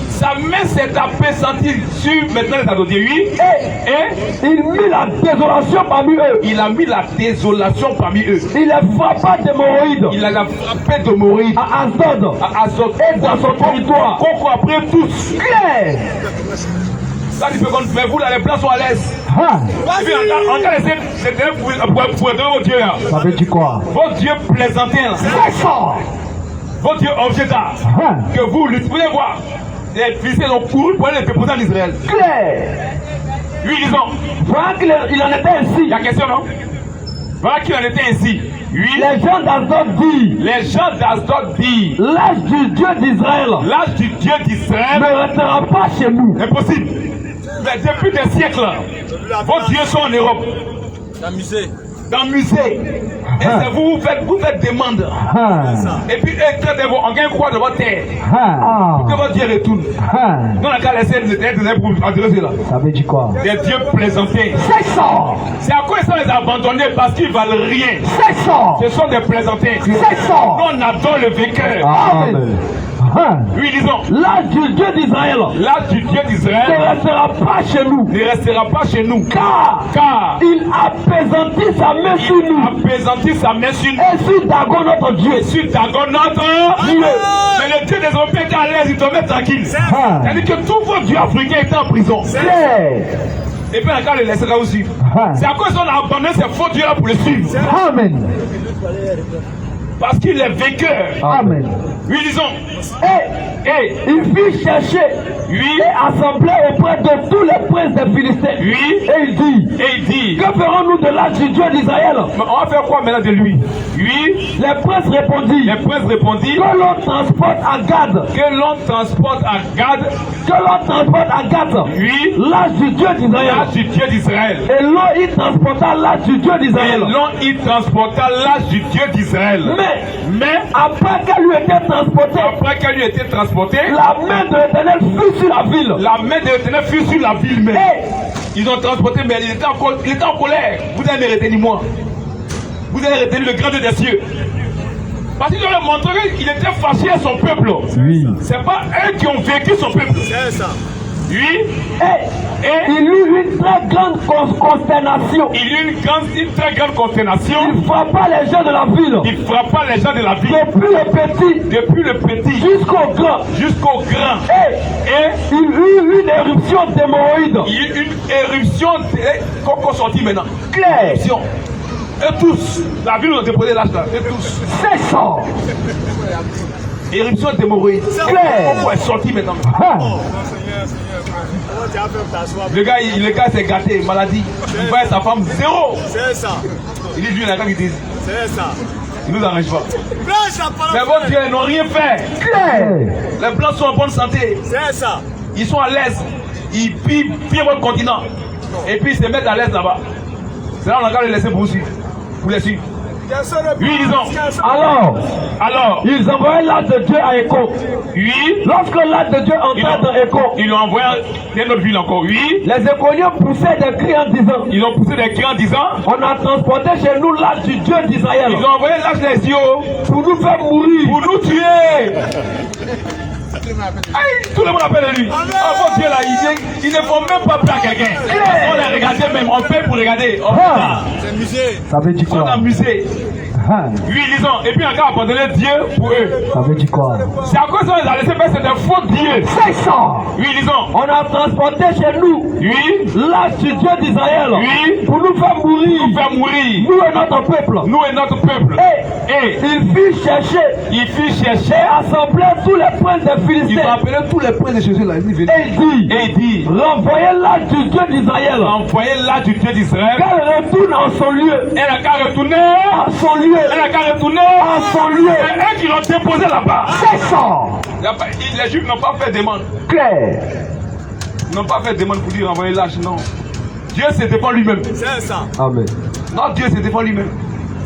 sa main s'est apaisantie sur maintenant les associés. Oui. Et Il mit la désolation parmi eux. il a mis la désolation parmi eux. Il les frappa d'hémorroïdes Il les a frappés de mourir à Asdod à Azot et dans son territoire. qu'on après tous. Clair. Ça, tu peux mais vous là, les blancs sont à l'aise. Hein. Et puis, on a laissé pour aider votre Dieu là. Ça veut dire quoi? Votre Dieu plaisantin là. C'est ça. Votre Dieu objet d'art. Hein. Que vous luttez. Vous pouvez voir. Les Philistins ont couru pour aller les déposer en Israël. Clair. Oui, disons. Voilà qu'il en était ainsi. Il y a question, non? Voilà qu'il en était ainsi. Oui. Les gens d'Asdod disent, Les gens d'Asdod disent, l'âge du Dieu d'Israël l'âge du Dieu d'Israël ne restera pas chez nous. impossible. Mais depuis des siècles, vos dieux sont en Europe, T'amuser. dans le musée. Et c'est vous faites demande. Hein. Et puis, on gagne quoi de votre terre? Hein. Que votre Dieu retourne. Hein. Nous, on a qu'à laisser les terres pour adresser là. Ça veut dire quoi? Des dieux plaisantés. C'est ça. C'est à quoi ils sont les abandonnés parce qu'ils valent rien. C'est ça. Ce sont des plaisantés. C'est ça. Nous, on adore le vainqueur. Amen. Hein. Oui, disons. L'âge du Dieu d'Israël L'âge du Dieu ne d'Israël restera pas chez nous. ne restera pas chez nous. Car il apaisantit sa main sur Il nous. apaisantit sa main sur nous. Et sur Dagon notre Dieu. Sur Dagon notre Dieu. Mais le Dieu des Européens était à l'aise, il te met tranquille. Hein. C'est-à-dire que tous vos dieux africains étaient en prison. Clair. Et puis encore le laissera aussi. Hein. C'est à cause qu'on a abandonné ces faux dieux là pour le suivre. Amen. Parce qu'il est vainqueur. Amen. Oui, disons. Et il fit chercher Oui. et assembler auprès de tous les princes des Philistins. Oui. Et il dit, Et il dit. que ferons-nous de l'âge du Dieu d'Israël? Mais on va faire quoi maintenant de lui? Oui. Les princes répondirent, Les princes répondirent. que l'on transporte à Gad, Que l'on transporte à Gad. que l'on transporte à Gad Oui. l'âge du Dieu d'Israël. L'âge du Dieu d'Israël. Et l'on y transporta l'âge du Dieu Et d'Israël. l'on y transporta l'âge du Dieu d'Israël. Mais Après qu'elle lui était transportée, après qu'elle lui était transportée, la main de l'Éternel fut sur la ville. la main de l'Éternel fut sur la ville même. Et Ils ont transporté, mais il était en colère. Vous allez me retenir moi. Vous allez retenir le grand Dieu des cieux. Parce qu'ils ont montré qu'il était fâché à son peuple. oui. C'est pas eux qui ont vécu son peuple. C'est ça. Oui. Et il eut une très grande consternation. Il y eut une très grande consternation. Il frappa les gens de la ville, Il frappa les gens de la ville. depuis le petit Depuis le petit jusqu'au grand. jusqu'au grand. Et Et il eut une éruption d'hémorroïdes. il y eut une éruption qu'on sortit maintenant. Claire. Éruption. Et tous, la ville où on déposé l'âge là, et tous. C'est ça. Éruption d'hémorroïdes. Claire. Pourquoi est sorti maintenant? Hein. Le gars s'est gâté, maladie. Il voit sa femme zéro. C'est ça. Il dit lui, il a qu'il dit. C'est ça. Il nous arrange pas. Blanche la parole. Mais vos dieux n'ont rien fait. Claire. Les blancs sont en bonne santé. C'est ça. Ils sont à l'aise. Ils pillent votre continent. Et puis ils se mettent à l'aise là-bas. C'est là qu'on a qu'à les laisser pour suivre. Pour les suivre. Oui, disons. Alors, Ils envoyaient l'âge de Dieu à Écho. oui. Lorsque l'âge de Dieu entra dans Écho, Ils l'ont envoyé dans notre ville encore. Oui. les Éconiens poussaient des cris en disant, Ils ont poussé des cris en disant. on a transporté chez nous l'âge du Dieu d'Israël Ils ont envoyé l'âge des yeux pour nous faire mourir. pour nous tuer. Aïe, tout le monde appelle lui. Oh mon Dieu là, il ne faut même pas plaire quelqu'un. On les regarde même, on paie pour regarder. On C'est musée. Ça veut dire est amusés. Oui, disons. Et puis encore abandonner Dieu pour eux. Ça veut dire quoi? C'est à cause qu'on les a laissés faire, c'est des faux dieux. C'est ça. Oui, disons. On a transporté chez nous Oui, l'âge du Dieu d'Israël Oui. pour nous faire mourir, nous faire mourir. nous et notre peuple. Nous et notre peuple. Et il fit chercher Il fit et chercher. assembler tous les princes des Il Philistins. va appeler tous les princes de Jésus là. Il Et il dit, Et il dit, renvoyez l'âge du Dieu d'Israël, envoyez l'âge du Dieu d'Israël. qu'elle retourne en son lieu, Elle a qu'à retourner. en son lieu, Elle a qu'à retourner. en son lieu. C'est eux qui l'ont déposé là-bas. C'est ça. Les Juifs n'ont pas fait demande. Clair. Ils n'ont pas fait demande pour lui renvoyer l'âge, non. Dieu se défend lui-même. C'est ça. Amen. Non, Dieu se défend lui-même.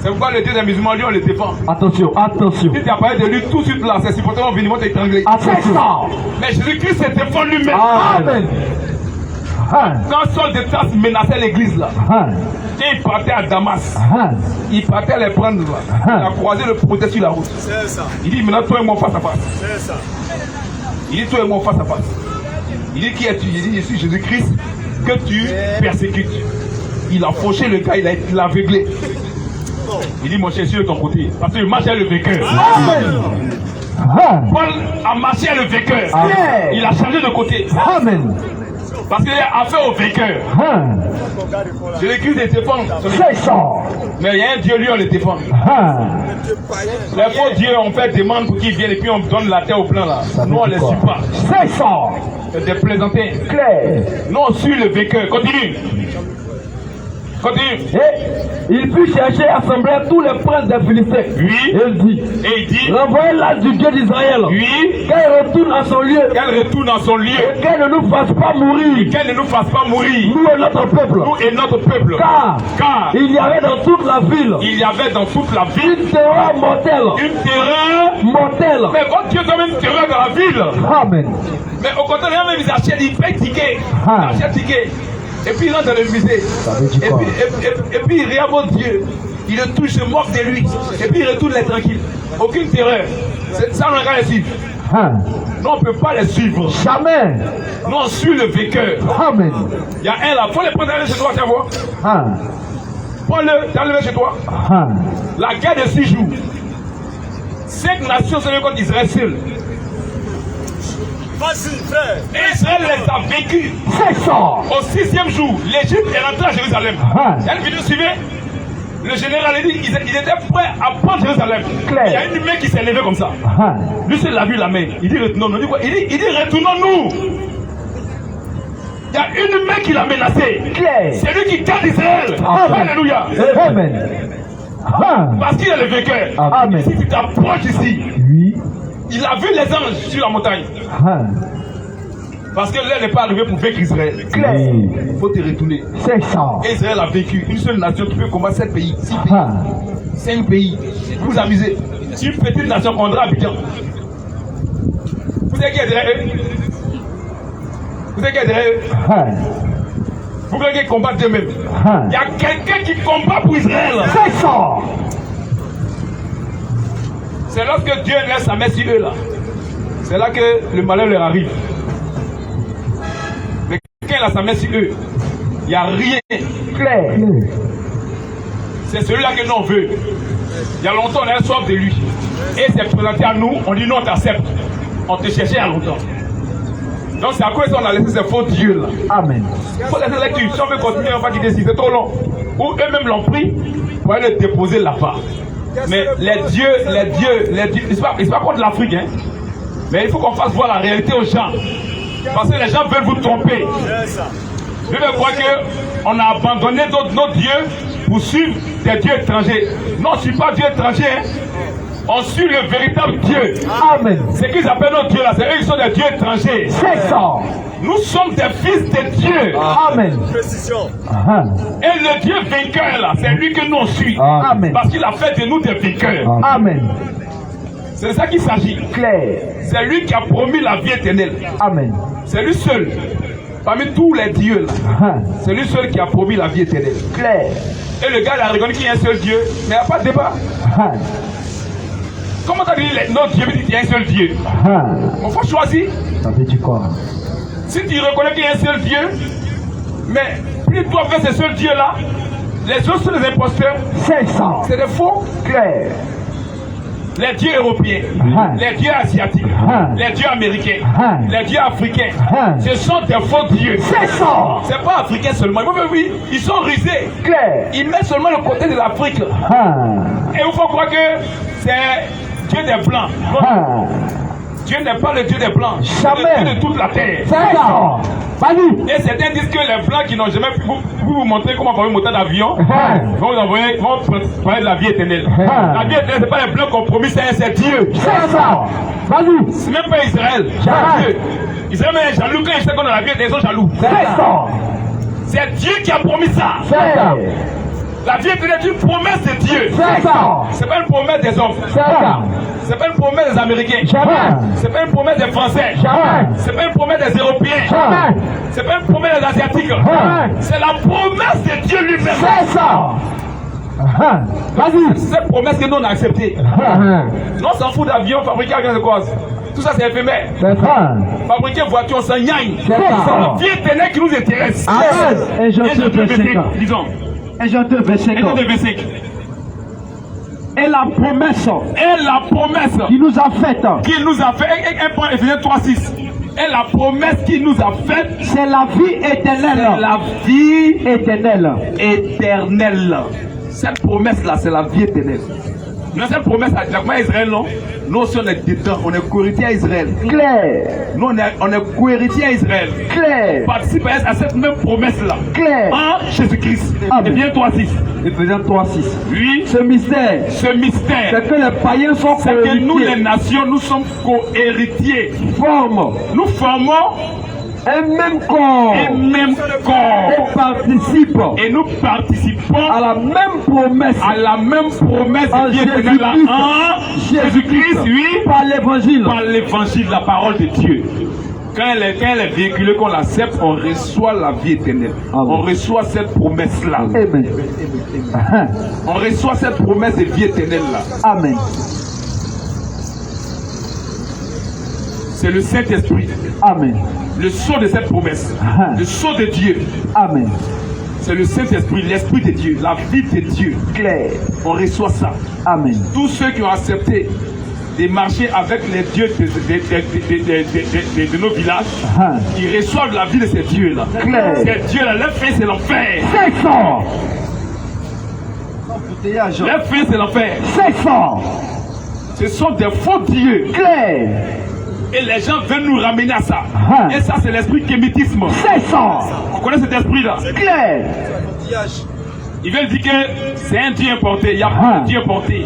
C'est pourquoi le Dieu des musulmans, lui, on le défend. Attention, attention. Si tu as parlé de lui tout de suite là, c'est supporters vont venir t'étrangler. Attention. Mais Jésus-Christ se défend lui-même. Amen. Hein. Quand Saul de Tarse menaçait l'église là, Hein. et il partait à Damas, Hein. il partait à les prendre là. Il a croisé le prophète sur la route. C'est ça. Il dit maintenant toi et moi face à face. C'est ça. Il dit toi et moi face à face. Il dit qui es-tu? Il dit je suis Jésus-Christ que tu persécutes. Il a fauché le gars, il l'a aveuglé. Il dit mon cher, je suis de ton côté. Parce qu'il marche avec le vainqueur. Amen. Hein. Paul a marché avec le vainqueur. Amen. Il a changé de côté. Amen. Parce qu'il a affaire au vainqueur. Hein. Jésus-Christ les défend. C'est ça. Mais il y a un Dieu, lui, on les défend. Hein. Les faux dieux, on fait demande pour qu'ils viennent et puis on donne la terre au plein là. Nous, on ne les suit pas. C'est ça. C'est des plaisantins. Clair. Nous, on suit le vainqueur. Continue. Continue. Et il put chercher à assembler tous les princes des Philistins. Oui. Et il dit, Et il dit, renvoyez l'âge du Dieu d'Israël. oui, Qu'elle retourne à son lieu. qu'elle retourne dans son lieu. Et qu'elle ne nous fasse pas mourir. Qu'elle ne nous fasse pas mourir. Nous et notre peuple. Nous et notre peuple. Car Il y avait dans toute la ville il y avait dans toute la ville une terreur mortelle. une terreur. Mortelle. Mais votre Dieu donne une terreur dans la ville. Amen. Mais au contraire, même ils achètent, ils payent ticket. Ah. Ils achètent ticket. Et puis il rentre dans le musée. veut dire quoi? Et puis il regarde votre Dieu. Il le touche, se moque de lui. Et puis il retourne les tranquille. Aucune terreur. Ça, on n'a qu'à les suivre. Hein. Non, on ne peut pas les suivre. Jamais. Non, on suit le vainqueur. Amen. Il y a un là, faut les prendre d'aller chez toi, tiens voir. Hein. Prends-le, t'enlèves chez toi. Hein. La guerre de 6 jours. 5 nations se lèvent contre Israël seul. Vas-y, frère. Et Israël les a vaincus. C'est ça. Au 6e jour, l'Égypte est rentrée à Jérusalem. Ah. Il y a une vidéo, suivez. Le général a dit ils étaient prêts à prendre Jérusalem. Claire. Il y a une main qui s'est levée comme ça. Hein. Lui, seul a vu la main. Il dit retournons-nous. Il dit quoi? Il dit retournons-nous. Il y a une main qui l'a menacé. Claire. C'est lui qui garde Israël. Amen. Alléluia. Amen. Hein. Parce qu'il est le vainqueur. Amen. Si tu t'approches ici, Oui. il a vu les anges sur la montagne. Hein. Parce que l'heure n'est pas arrivée pour vaincre Israël. Claire. Il faut te retourner. C'est ça. Et Israël a vécu. Une seule nation qui peut combattre 7 pays, 6 pays, Hein. 5 pays. Vous vous amusez. Une petite nation contre Abidjan. Vous savez qui est derrière eux? Vous savez qui est derrière eux? Hein. Vous voulez qu'ils combattent eux-mêmes. Hein. Il y a quelqu'un qui combat pour Israël. C'est ça. C'est lorsque Dieu laisse sa main sur eux là. C'est là que le malheur leur arrive. Mais quand il a sa main sur eux, il n'y a rien. Claire. C'est celui-là que nous on veut. Il y a longtemps on a soif de lui. Et c'est présenté à nous, on dit non, on t'accepte. On te cherchait il y a longtemps. Donc c'est à cause de ça qu'on a laissé ces faux dieux là. Amen. Il faut laisser lecture. Si on veut continuer, on va quitter ici. C'est trop long. Ou eux-mêmes l'ont pris pour aller le déposer là-bas. Mais les dieux, c'est pas contre l'Afrique, hein. Mais il faut qu'on fasse voir la réalité aux gens. Parce que les gens veulent vous tromper. C'est ça. Je veux croire qu'on a abandonné nos dieux pour suivre des dieux étrangers. Non, on ne suit pas Dieu étranger, hein. On suit le véritable Dieu. Amen. Ce qu'ils appellent nos dieux là, c'est eux qui sont des dieux étrangers. C'est ça. Nous sommes des fils de Dieu. Amen. Précision. Hein. Et le Dieu vainqueur là, c'est lui que nous on suit. Amen. Parce qu'il a fait de nous des vainqueurs. Amen. C'est de ça qu'il s'agit. Claire. C'est lui qui a promis la vie éternelle. Amen. C'est lui seul. Parmi tous les dieux là, Hein. c'est lui seul qui a promis la vie éternelle. Claire. Et le gars il a reconnu qu'il y a un seul Dieu, mais il n'y a pas de débat. Hein. Comment t'as dit notre Dieu dit qu'il y a un seul Dieu? Hein. Il faut choisir. Ça veut dire quoi? Si tu reconnais qu'il y a un seul Dieu, mais plus toi fais ce seul Dieu là, les autres sont des imposteurs, C'est ça. c'est des faux. Claire. Les dieux européens, les dieux asiatiques, les dieux américains, les dieux africains, ce sont des faux dieux. C'est ça. C'est pas africain seulement. Oui, ils sont rusés. Claire. Ils mettent seulement le côté de l'Afrique. Hein. Et il faut croire que c'est Dieu des Blancs. Hein. Dieu n'est pas le Dieu des Blancs. Jamais. C'est le Dieu de toute la terre. C'est ça. Vas-y. Et certains disent que les Blancs qui n'ont jamais pu vous montrer comment faire un moteur d'avion vont vous envoyer, vont parler de la vie éternelle. La vie éternelle, ce n'est pas les Blancs qui ont promis, c'est Dieu. C'est ça. Vas-y. C'est même pas Israël. Jamais. Dieu. Israël est jaloux quand ils savent qu'on a la vie éternelle, ils sont jaloux. C'est ça. C'est Dieu qui a promis ça. C'est ça. La vie éternelle est une promesse de Dieu. C'est ça. C'est pas une promesse des hommes. C'est ça. C'est pas une promesse des Américains. Jamais. C'est pas une promesse des Français. Jamais. C'est pas une promesse des Européens. Jamais. C'est pas une promesse des Asiatiques. Jamais. C'est la promesse de Dieu lui-même. C'est ça. Vas-y. C'est cette promesse que nous on a acceptée. Nous on s'en fout d'avions fabriqués à grande cause. Tout ça c'est éphémère. C'est ça. Fabriquer voiture, on s'en gagne. C'est ça. La vie éternelle qui nous intéresse. Amen. Et je te Exode 25, disons. Et je te Exode 25. Et la promesse Et la promesse qu'il nous a faite, qu'il nous a fait, un point, Éphésiens 3:6. Et la promesse qu'il nous a faite, c'est la vie éternelle. c'est la vie Éternelle. éternelle. Cette promesse-là, c'est la vie éternelle. Non, cette promesse, à Israël, non? Nous aussi, on est dedans, on est co-héritiers à Israël. Claire. Nous, on est co-héritiers à Israël. Claire. On participe à cette même promesse-là. Claire. En Jésus-Christ. Amen. Éphésiens 3:6. Éphésiens 3:6. Oui, Ce mystère, ce mystère, c'est que les païens sont c'est que nous, les co-héritiers, nations, nous sommes co-héritiers. forment Nous formons un même corps un même corps. et participent Et nous participons à la même promesse à la même promesse en de vie éternelle là, en Jésus-Christ, oui, par l'évangile. par l'évangile, la parole de Dieu. Quand elle est véhiculée, qu'on l'accepte, on reçoit la vie éternelle. Amen. On reçoit cette promesse-là. Amen. On reçoit cette promesse de vie éternelle-là. Amen. C'est le Saint-Esprit, Amen. le sceau de cette promesse, le sceau de Dieu. Amen. C'est le Saint-Esprit, l'Esprit de Dieu, la vie de Dieu. Claire. On reçoit ça. Amen. Tous ceux qui ont accepté de marcher avec les dieux de nos villages, ils reçoivent la vie de ces dieux-là. Claire. Ces dieux-là, leur fin c'est l'enfer. C'est ça. Leur fin c'est l'enfer. C'est ça. Ce sont des faux dieux. Claire. Et les gens veulent nous ramener à ça. Ah. Et ça c'est l'esprit kémitisme. C'est ça. On connaît cet esprit-là. Claire. Ils veulent dire que c'est un dieu importé. Il y a Ah. pas de dieu importé.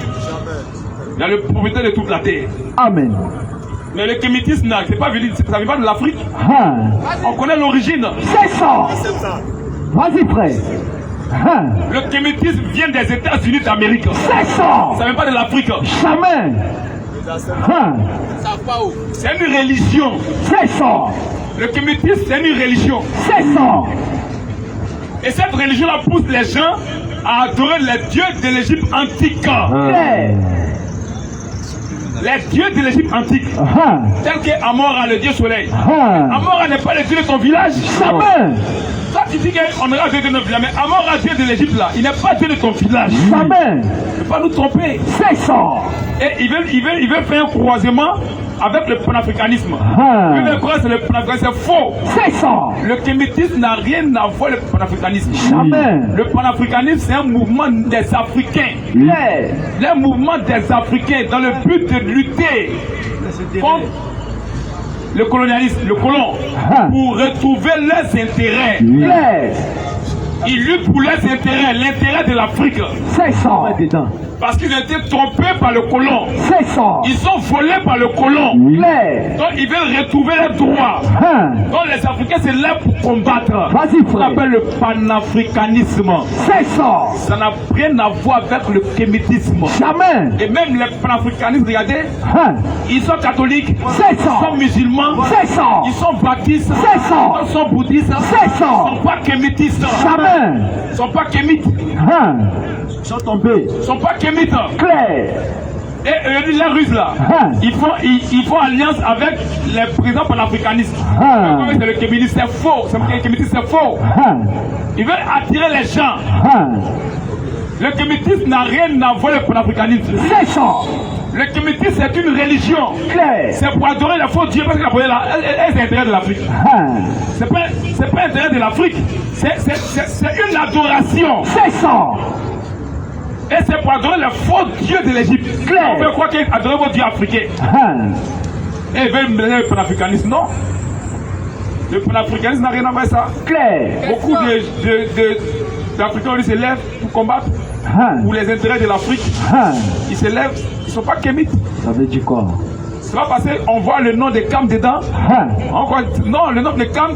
Il y a le propriétaire de toute la terre. Amen. Mais le kémitisme, c'est pas venu, ça vient pas de l'Afrique. On connaît l'origine. C'est ça. Vas-y, frère. Le kémitisme vient des États-Unis d'Amérique. C'est ça. Ça vient pas de l'Afrique. Jamais. C'est une religion. C'est ça. Le kémitisme, c'est une religion. C'est ça. Et cette religion-là pousse les gens à adorer les dieux de l'Égypte antique. Claire. Les dieux de l'Égypte antique. Tel que Amora, le dieu soleil. Amora n'est pas le dieu de ton village. Jamais. Toi, tu dis qu'on aura dieu de notre village. Mais Amora, dieu de l'Égypte, là, il n'est pas dieu de ton village. Jamais. Il ne faut pas nous tromper. C'est ça. Et il veut faire un croisement avec le panafricanisme. Il veut croire que le panafricanisme, c'est faux. C'est ça. Le kémitisme n'a rien à voir avec le panafricanisme. Jamais. Le panafricanisme, c'est un mouvement des Africains. Claire. Le mouvement des Africains dans le but de lutter contre le colonialisme, le colon, pour retrouver leurs intérêts. Claire. Ils luttent pour leurs intérêts, l'intérêt de l'Afrique. C'est ça. Parce qu'ils ont été trompés par le colon. C'est ça. Ils sont volés par le colon. Claire. Donc ils veulent retrouver leurs droits. Donc les Africains, c'est là pour combattre. Vas-y, On frère. appelle le panafricanisme. C'est ça. Ça n'a rien à voir avec le kémitisme. Jamais. Et même les panafricanistes, regardez, ils sont catholiques, C'est ils ça. sont musulmans, C'est ça. ils sont baptistes, C'est ça. ils sont bouddhistes, C'est ça. ils ne sont pas kémitistes, Jamais. ils ne sont pas kémites, Ils sont tombés. ils ne sont pas kémites. Claire. Et les Russes là, ils font alliance avec les présidents panafricanistes. C'est le kémitisme, c'est faux. Le kémitisme, c'est faux. Ils veulent attirer les gens. Le kémitisme n'a rien à voir avec le panafricanisme. C'est ça. Le kémitisme, c'est une religion. Claire. C'est pour adorer les faux dieux parce que la police là, elle c'est l'intérêt de l'Afrique. C'est pas l'intérêt de l'Afrique. C'est une adoration. C'est ça. Et c'est pour adorer les faux dieux de l'Égypte. Claire. On peut croire qu'adorer vos dieux africains. Et ils veulent mener le panafricanisme. Non. Le panafricanisme n'a rien à voir avec ça. Clair. Beaucoup d'Africains se lèvent pour combattre pour les intérêts de l'Afrique. Ils se lèvent, ils ne sont pas kémites. Ça veut dire quoi? C'est pas parce qu'on voit le nom des Kam dedans. Non, le nom des Kam,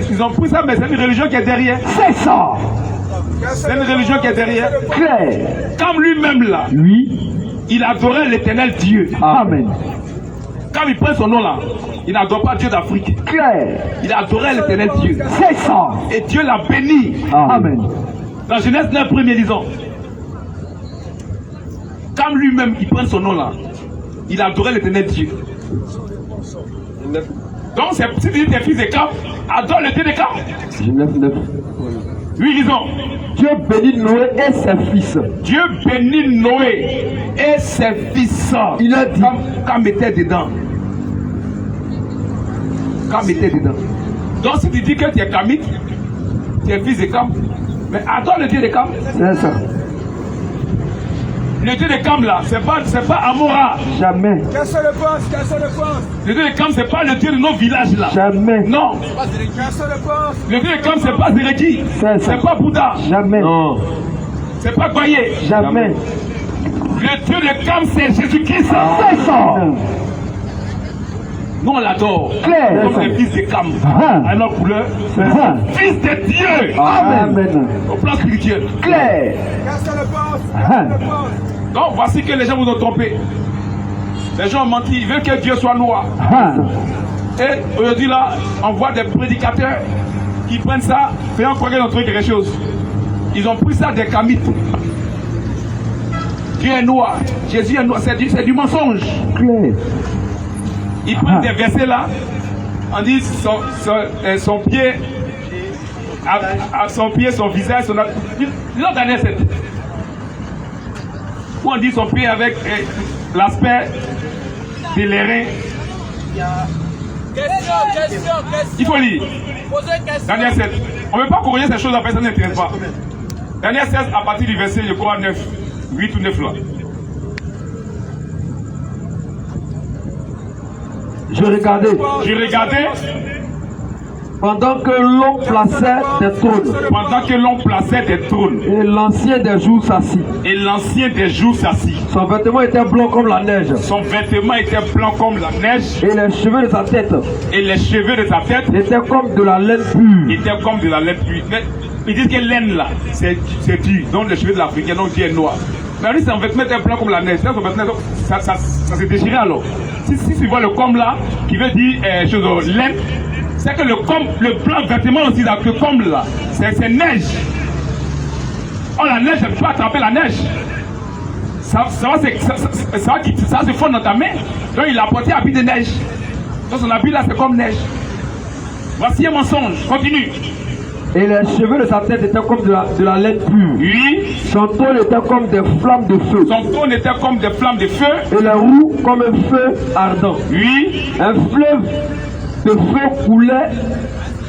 ils ont pris ça, mais c'est une religion qui est derrière. C'est ça. C'est une religion qui est derrière. Clair. Kam lui-même là, Lui. il adorait l'éternel Dieu. Amen. Quand il prend son nom là, il n'adore pas Dieu d'Afrique. Clair. Il adorait l'éternel Dieu. C'est ça. Et Dieu l'a béni. Amen. Dans Genèse 9, premier disons. Comme lui-même, il prend son nom là, il adorait l'éternel Dieu. Donc, si tu dis tes fils de Cam, adore le Dieu de Cam. Genèse 9. Oui, disons. Dieu bénit Noé et ses fils. Dieu bénit Noé et ses fils. Il a dit. Cam était dedans. Cam était dedans. Donc, si tu dis que tu es Camite, tu es fils de Cam, mais adore le Dieu de Cam. C'est ça. Le Dieu de Cam là, c'est pas Amora. Jamais. Personne ne pense, personne ne pense. Le Dieu de Cam, c'est pas le Dieu de nos villages là. Jamais. Non. Personne ne pense. Le Dieu de Cam, c'est pas Zéreki. C'est pas Bouddha. Jamais. Non. C'est pas Goyé. Jamais. Le Dieu de Cam, c'est Jésus-Christ. C'est ça. Nous on l'adore. Clair. Comme les fils de Cam. À notre couleur. Fils de Dieu. Amen. Au plan spirituel. Clair. Personne ne pense. Personne ne pense. Donc voici que les gens vous ont trompé. Les gens ont menti. Ils veulent que Dieu soit noir. Et aujourd'hui là, on voit des prédicateurs qui prennent ça, faisant croire qu'ils ont trouvé quelque chose. Ils ont pris ça des Kamites. Dieu est noir. Jésus est noir. C'est du mensonge. Clair. Ils prennent des versets là. On dit son pied, son pied, son visage, son... L'autre dernière c'est... Où on dit son pied avec l'aspect de l'airain. Question. Il faut lire. Posez une question. Daniel 7. On ne veut pas corriger ces choses, après ça n'intéresse pas. Daniel 16 à partir du verset, je crois 9, 8 ou 9 là. Je regardais pendant que l'on plaçait des trônes. Pendant que l'on plaçait des trônes. Et l'ancien des jours s'assit. Et l'ancien des jours s'assit. Son vêtement était blanc comme la neige. Son vêtement était blanc comme la neige. Et les cheveux de sa tête. Et les cheveux de sa tête étaient comme de la laine pure. Étaient comme de la laine pure. Mais ils disent que laine là, c'est dur. Donc les cheveux de l'Africain, donc Dieu est noir. Mais lui, son vêtement était blanc comme la neige. Son vêtement, ça s'est déchiré alors. Si tu vois le com là, qui veut dire laine, c'est que le blanc vêtement aussi, le com là, c'est neige. Oh, la neige, elle ne peut pas attraper la neige. Ça se fond dans ta main. Donc il a porté un habit de neige. Donc son habit là, c'est comme neige. Voici un mensonge. Continue. Et les cheveux de sa tête étaient comme de la laine pure. Oui. Son trône était comme des flammes de feu. Son trône était comme des flammes de feu. Et les roues comme un feu ardent. Oui. Un fleuve de feu coulait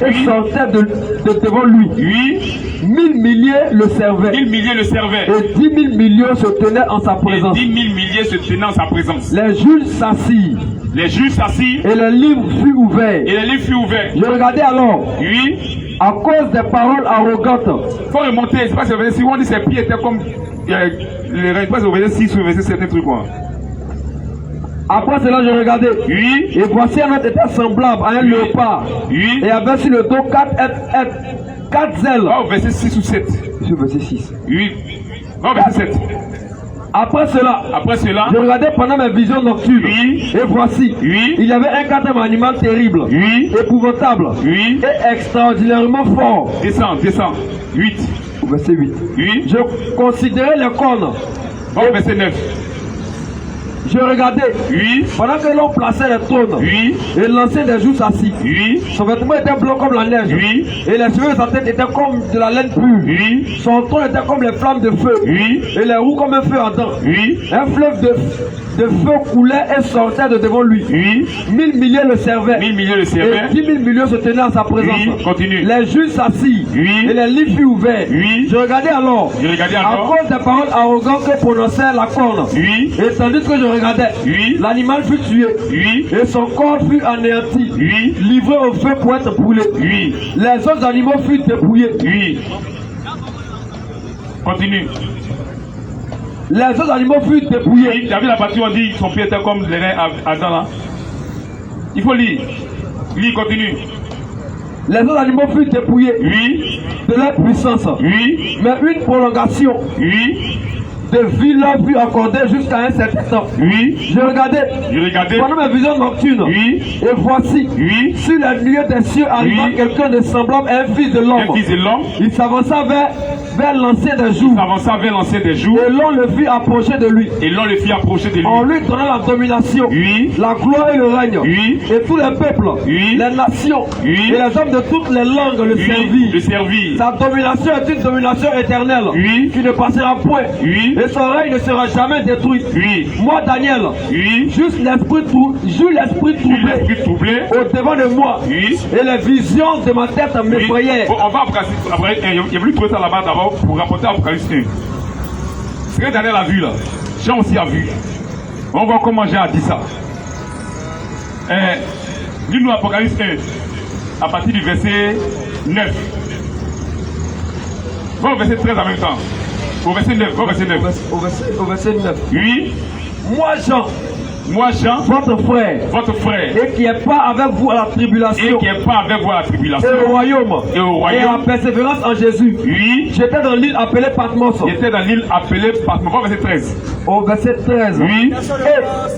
et sortait de devant lui. Oui. 1000 milliers le servaient. 1000 milliers le servaient. Et 10 000 millions se tenaient en sa présence. Et 10 000 milliers se tenaient en sa présence. Les juges s'assirent. Les juges s'assirent. Et le livre fut ouvert. Et le livre fut ouvert. Je regardais alors. Oui. À cause des paroles arrogantes. Il faut remonter. C'est pas si on dit ses pieds étaient comme les reins. Pas au verset 6 ou verset 7 trucs quoi. Après cela, je regardais. Oui. Et voici un autre était semblable à un léopard. Oui. Et avait sur le dos 4 ailes. Oh, verset 6 ou 7. Sur verset 6. Oui. Oh, verset 7. Après cela, je regardais pendant mes visions nocturnes. Oui. Et voici, oui. Il y avait un quatrième animal terrible, oui. épouvantable, oui. et extraordinairement fort. Descends. 8. Verset 8. Oui. Je considérais les cornes. Oh, verset 9. Je regardais. Oui. Pendant que l'on plaçait les trônes. Oui. Et l'ancien des jours s'assit. Oui. Son vêtement était blanc comme la neige. Oui. Et les cheveux de sa tête étaient comme de la laine pure. Oui. Son trône était comme les flammes de feu. Oui. Et les roues comme un feu ardent. Oui. Un fleuve de de feu coulait et sortait de devant lui. Oui. 1000 milliers le servaient. 1000 milliers le Et servaient. 10 000 millions se tenaient en sa présence. Oui, continue. Les juges s'assit. Oui. Et les livres furent ouverts. Oui. Je regardais alors. Je regardais À alors. cause des paroles arrogantes que prononçait la corne. Oui. Et tandis que je regardais, Oui. l'animal fut tué. Oui. Et son corps fut anéanti. Oui. Livré au feu pour être brûlé. Oui. Les autres animaux furent dépouillés. Oui. Continue. Les autres animaux furent dépouillés. Oui. Tu as vu la partie où on dit que son pied était comme les reins Adam là? Il faut lire. Lis, continue. Les autres animaux furent dépouillés Oui. de leur puissance. Oui. Mais une prolongation Oui. de vie leur fut accordée jusqu'à un certain temps. Oui. Je regardais Je regardais. pendant ma vision nocturne. Oui. Et voici, Oui. sur la nuée des cieux arriva Oui. quelqu'un de semblable à un fils de Un l'homme. fils de l'homme Il s'avança vers l'ancien des jours. avança vers l'ancien des jours Et l'on le fit approcher de lui. et l'on le fit approcher de lui. En lui donnant la domination, Oui. la gloire et le règne. Oui. Et tous les peuples, Oui. les nations Oui. et les hommes de toutes les langues le Oui. servirent. Le servir. Sa domination est une domination éternelle Oui. qui ne passera point. Oui. Et son règne ne sera jamais détruit. Oui. Moi, Daniel, Oui. j'eus l'esprit troublé L'esprit troublé. au devant de moi. Oui. Et les visions de ma tête Oui. m'effrayaient. Bon, on va après, il a voulu trouver ça là-bas d'abord pour rapporter Apocalypse 1. Ce que Daniel a vu là, Jean aussi a vu. On va voir comment Jean a dit ça. Lis-nous Apocalypse 1, à partir du verset 9. Va au verset 13 en même temps. Au verset 9, va au verset 9. Au verset 9. Oui, Moi, Jean, moi Jean, votre frère, votre frère, et qui est pas avec vous à la et tribulation, qui est pas avec vous à la tribulation, et au royaume, et au et à royaume, la persévérance en Jésus. oui, J'étais dans l'île appelée Patmos. il était dans l'île appelée Patmos. Va au verset 13. Au verset 13. Oui,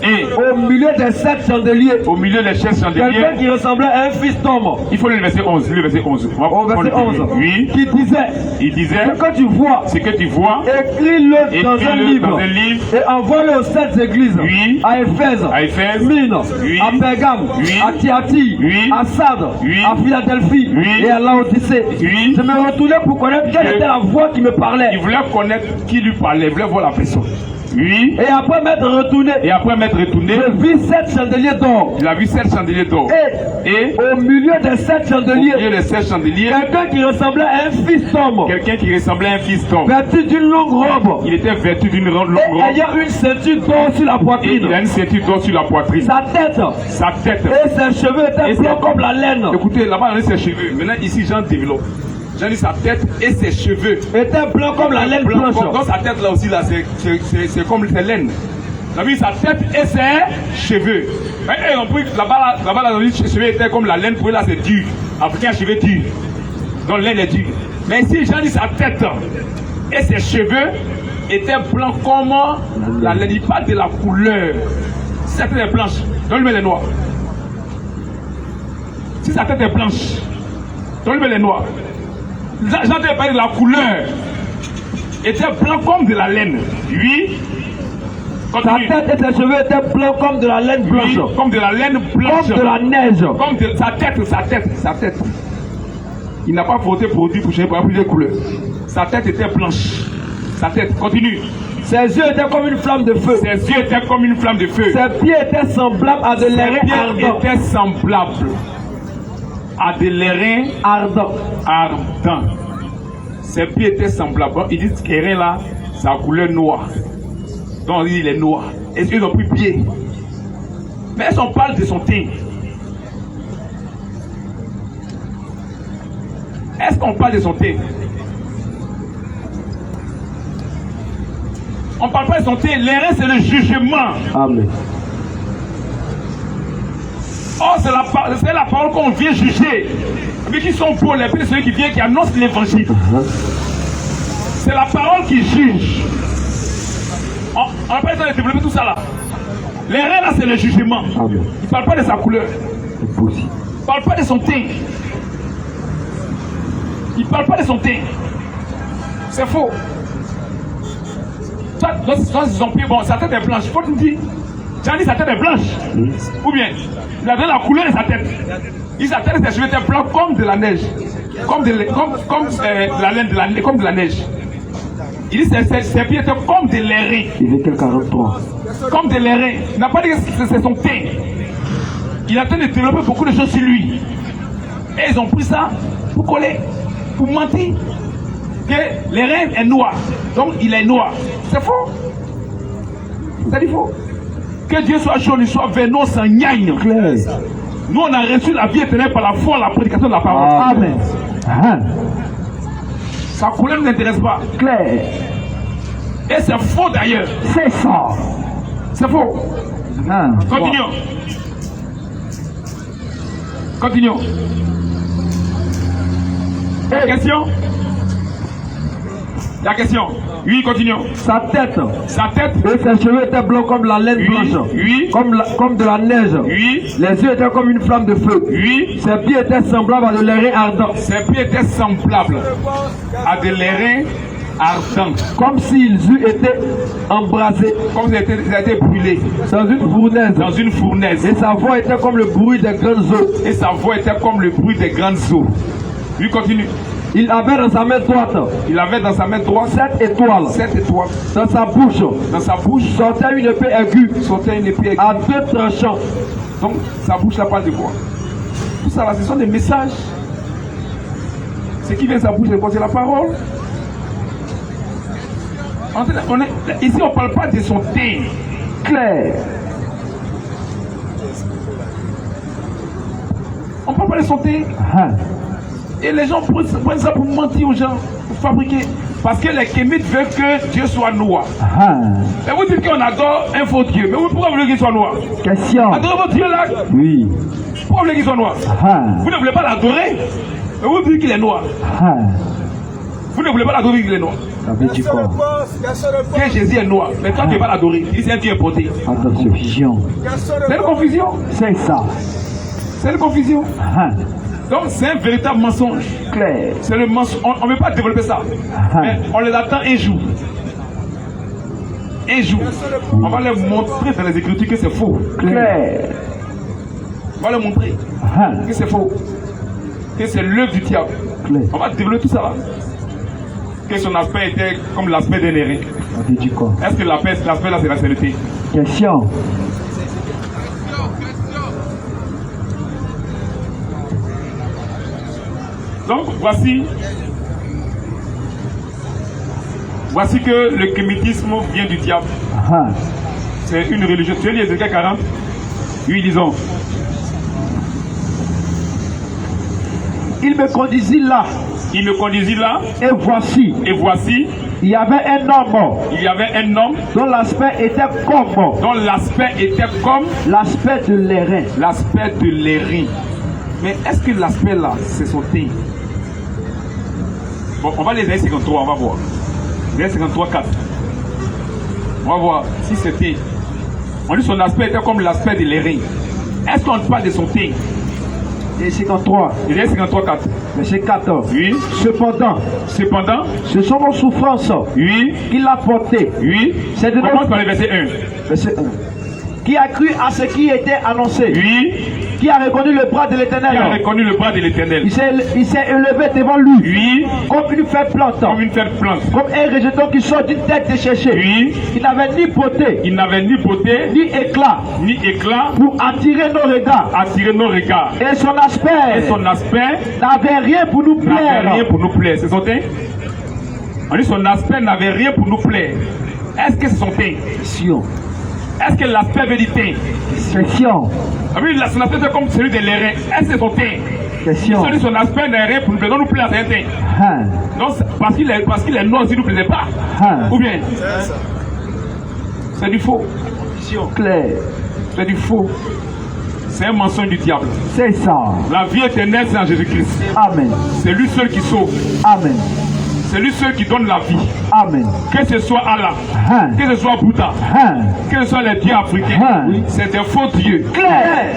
Et et au milieu des 7 chandeliers, au milieu des chaises quelqu'un chandeliers, qui ressemblait à un fils d'homme. il faut lire le verset 11. Lis le verset 11. On va Au verset prendre le 11. premier. Oui, Qui disait, il disait, ce que tu vois, ce que tu vois, écris-le dans un écris-le livre. dans un livre, Et envoie-le aux 7 églises. Oui. À Éphèse, à Éphèse, Mine, Oui. à Pergame, Oui. à Thyatire, Oui. à Sardes, Oui. à Philadelphie Oui. et à Laodicée. Oui. Je me retournais pour connaître quelle Oui. était la voix qui me parlait. il voulait connaître qui lui parlait, il voulait voir la personne. Oui, Et après m'être retourné, et après m'être retourné, je vis 7 chandeliers d'or. il a vu 7 chandeliers d'or. Et Au milieu des 7 au milieu chandeliers, des 7 chandeliers, quelqu'un qui ressemblait à un fils d'homme, quelqu'un qui ressemblait à un fils d'homme. vêtu d'une longue robe, Il était vêtu d'une longue et robe ayant une ceinture d'or sur la et il a poitrine. une ceinture d'or sur la poitrine. Sa tête Sa tête. et ses cheveux étaient Et blancs ses- comme la laine. Écoutez, là-bas, on a ses cheveux. Maintenant, ici, Jean développe. Jean dit sa tête et ses cheveux. Était blanc comme la laine Blanc, blanche. dans sa tête, là aussi, là, c'est comme ses laines. On a vu sa tête et ses cheveux. Et on pris là-bas, on a dit ses cheveux étaient comme la laine. Pour eux, là, c'est dur. Africain, cheveux durs. Donc, laine est dure. Mais ici, Jean dit sa tête et ses cheveux étaient blancs comme la laine. Il parle de la couleur. Si sa tête est blanche, donne-lui les noirs. Si sa tête est blanche, donne-lui les noirs. Jean t'a parlé de la couleur. Était blanc comme de la laine. Oui. Sa Continue. tête et ses cheveux étaient blancs comme de la laine Oui, blanche. comme de la laine blanche. Comme de la neige. Comme de sa tête. Il n'a pas frotté produit pour changer pour plusieurs couleurs. Sa tête était blanche. Sa tête, continue. Ses yeux étaient comme une flamme de feu. Ses yeux étaient comme une flamme de feu. Ses pieds étaient semblables à de Ses l'airain pieds ardent. étaient semblables à des l'airain Ardent. ardent. Ses pieds étaient semblables. Bon, ils disent qu'airain là, c'est la couleur noire. Donc on dit il est noir. Est-ce qu'ils ont pris pied? Mais est-ce qu'on parle de son teint? Est-ce qu'on parle de son teint? On ne parle pas de son teint. L'airain, c'est le jugement. Amen. Oh, c'est la parole qu'on vient juger. Mais qui sont beaux, les ceux qui viennent, qui annoncent l'évangile. C'est la parole qui juge. On n'a pas le temps de développer tout ça là. Les reins là, c'est le jugement. Amen. Il ne parle pas de sa couleur. C'est possible. Il ne parle pas de son teint. Il ne parle pas de son teint. C'est faux. Toi, ils ont pris, bon, sa tête est blanche. Il faut te dire. J'ai dit sa tête est blanche. Ou bien, il avait la couleur de sa tête. Il sa tête et ses cheveux étaient blancs comme de la neige. Comme de la laine, comme de la neige. Il dit ses pieds étaient comme de l'airain. Ézéchiel 43. comme de l'airain. Il n'a pas dit que c'est son teint. Il a tenté de développer beaucoup de choses sur lui. Et ils ont pris ça pour coller, pour mentir. Que l'airain est noir. Donc il est noir. C'est faux. C'est faux. Que Dieu soit jaune, il soit vert, non sans gnagne. Nous on a reçu la vie éternelle par la foi, la prédication de la parole. Amen. Sa couleur ne nous intéresse pas. Clair. Et c'est faux d'ailleurs. C'est ça. C'est faux. Continuons. Continuons. Question. La question. Oui, continuons. Sa tête. Sa tête. Et ses cheveux étaient blancs comme la laine blanche. Oui. Comme de la neige. Oui. Les yeux étaient comme une flamme de feu. Oui. Ses pieds étaient semblables à de l'airain ardent. Ses pieds étaient semblables à de l'airain ardent. Comme s'ils eussent été embrasés. Comme s'ils étaient été brûlés. Dans une fournaise. Dans une fournaise. Et sa voix était comme le bruit des grandes eaux. Et sa voix était comme le bruit des grandes eaux. Lui continue. Il avait dans sa main droite. Il avait dans sa main droite 7 étoiles. 7 étoiles. Dans sa bouche. Dans sa bouche sortait une épée aiguë. Sortait une épée aiguë. À 2 tranchants. Donc sa bouche là parle de quoi? Tout ça là, ce sont des messages. Ce qui vient de sa bouche, c'est la parole. Ici on ne parle pas de son teint. Clair. On ne parle pas de son teint. Et les gens prennent ça pour mentir aux gens, pour fabriquer. Parce que les kémites veulent que Dieu soit noir. Et vous dites qu'on adore un faux Dieu. Mais pourquoi vous voulez qu'il soit noir? Question. Adorez votre Dieu là. Oui. Pourquoi vous voulez qu'il soit noir? Vous ne voulez pas l'adorer. Mais vous dites qu'il est noir. Vous ne voulez pas l'adorer qu'il est noir. Ça veut dire quoi? Que Jésus est noir. Mais toi tu ne veux pas l'adorer. Il c'est un Dieu importé. Confusion. C'est une confusion. C'est ça. C'est une confusion. Donc c'est un véritable mensonge. Clair. C'est le mensonge. On ne veut pas développer ça. Mais on les attend un jour. Un jour. On va leur montrer dans les Écritures que c'est faux. Clair. On va leur montrer que c'est faux. Que c'est l'œuvre du diable. Clair. On va développer tout ça là. Que son aspect était comme l'aspect d'un airain. Ça veut dire quoi? Est-ce que l'aspect là c'est la sainteté? Question. Donc voici que le kémitisme vient du diable. C'est une religion. Tu as lu Ézéchiel 40? Oui, disons. Il me conduisit là. Il me conduisit là. Et voici. Et voici. Il y avait un homme. Il y avait un homme. Dont l'aspect était comme. Dont l'aspect était comme. L'aspect de l'airain. L'aspect de l'airain. Mais est-ce que l'aspect là, c'est son teint? Bon, on va les Isaïe 53, on va voir. Isaïe 53, 4. On va voir si c'était. On dit son aspect était comme l'aspect de l'airain. Est-ce qu'on parle de son teint? Isaïe 53. Isaïe 53, 4. Verset 14. Oui. Cependant, ce sont nos souffrances. Oui. Qu'il a portées. Oui. C'est de commence par le verset 1. Verset 1. Qui a cru à ce qui était annoncé. Oui. Qui a reconnu le bras de l'Éternel. Qui a reconnu le bras de l'Éternel. Il s'est élevé devant lui. Oui. Comme une faible plante. Comme une faible plante. Comme un rejeton qui sort d'une tête desséchée. Oui. Il n'avait ni beauté. Il n'avait ni beauté. Ni éclat. Ni éclat. Pour attirer nos regards. Attirer nos regards. Et son aspect. N'avait rien pour nous plaire. N'avait rien pour nous plaire. C'est son teint? On dit son aspect n'avait rien pour nous plaire. Est-ce que c'est son teint? Question. Est-ce que l'aspect veut dire teint? Question. Ah oui, son aspect est comme celui de l'airain. Est-ce que c'est son teint? Question. Si son aspect n'a rien pour nous plaire, non nous plaire, c'est un teint. Non, parce qu'il est noir, il ne nous plaisait pas. Ou bien? C'est du faux. Clair. C'est du faux. C'est un mensonge du diable. C'est ça. La vie éternelle, c'est en Jésus-Christ. Amen. C'est lui seul qui sauve. Amen. C'est lui seul qui donne la vie. Amen. Que ce soit Allah, que ce soit Bouddha, que ce soit les dieux africains, c'est des faux dieux. Clair.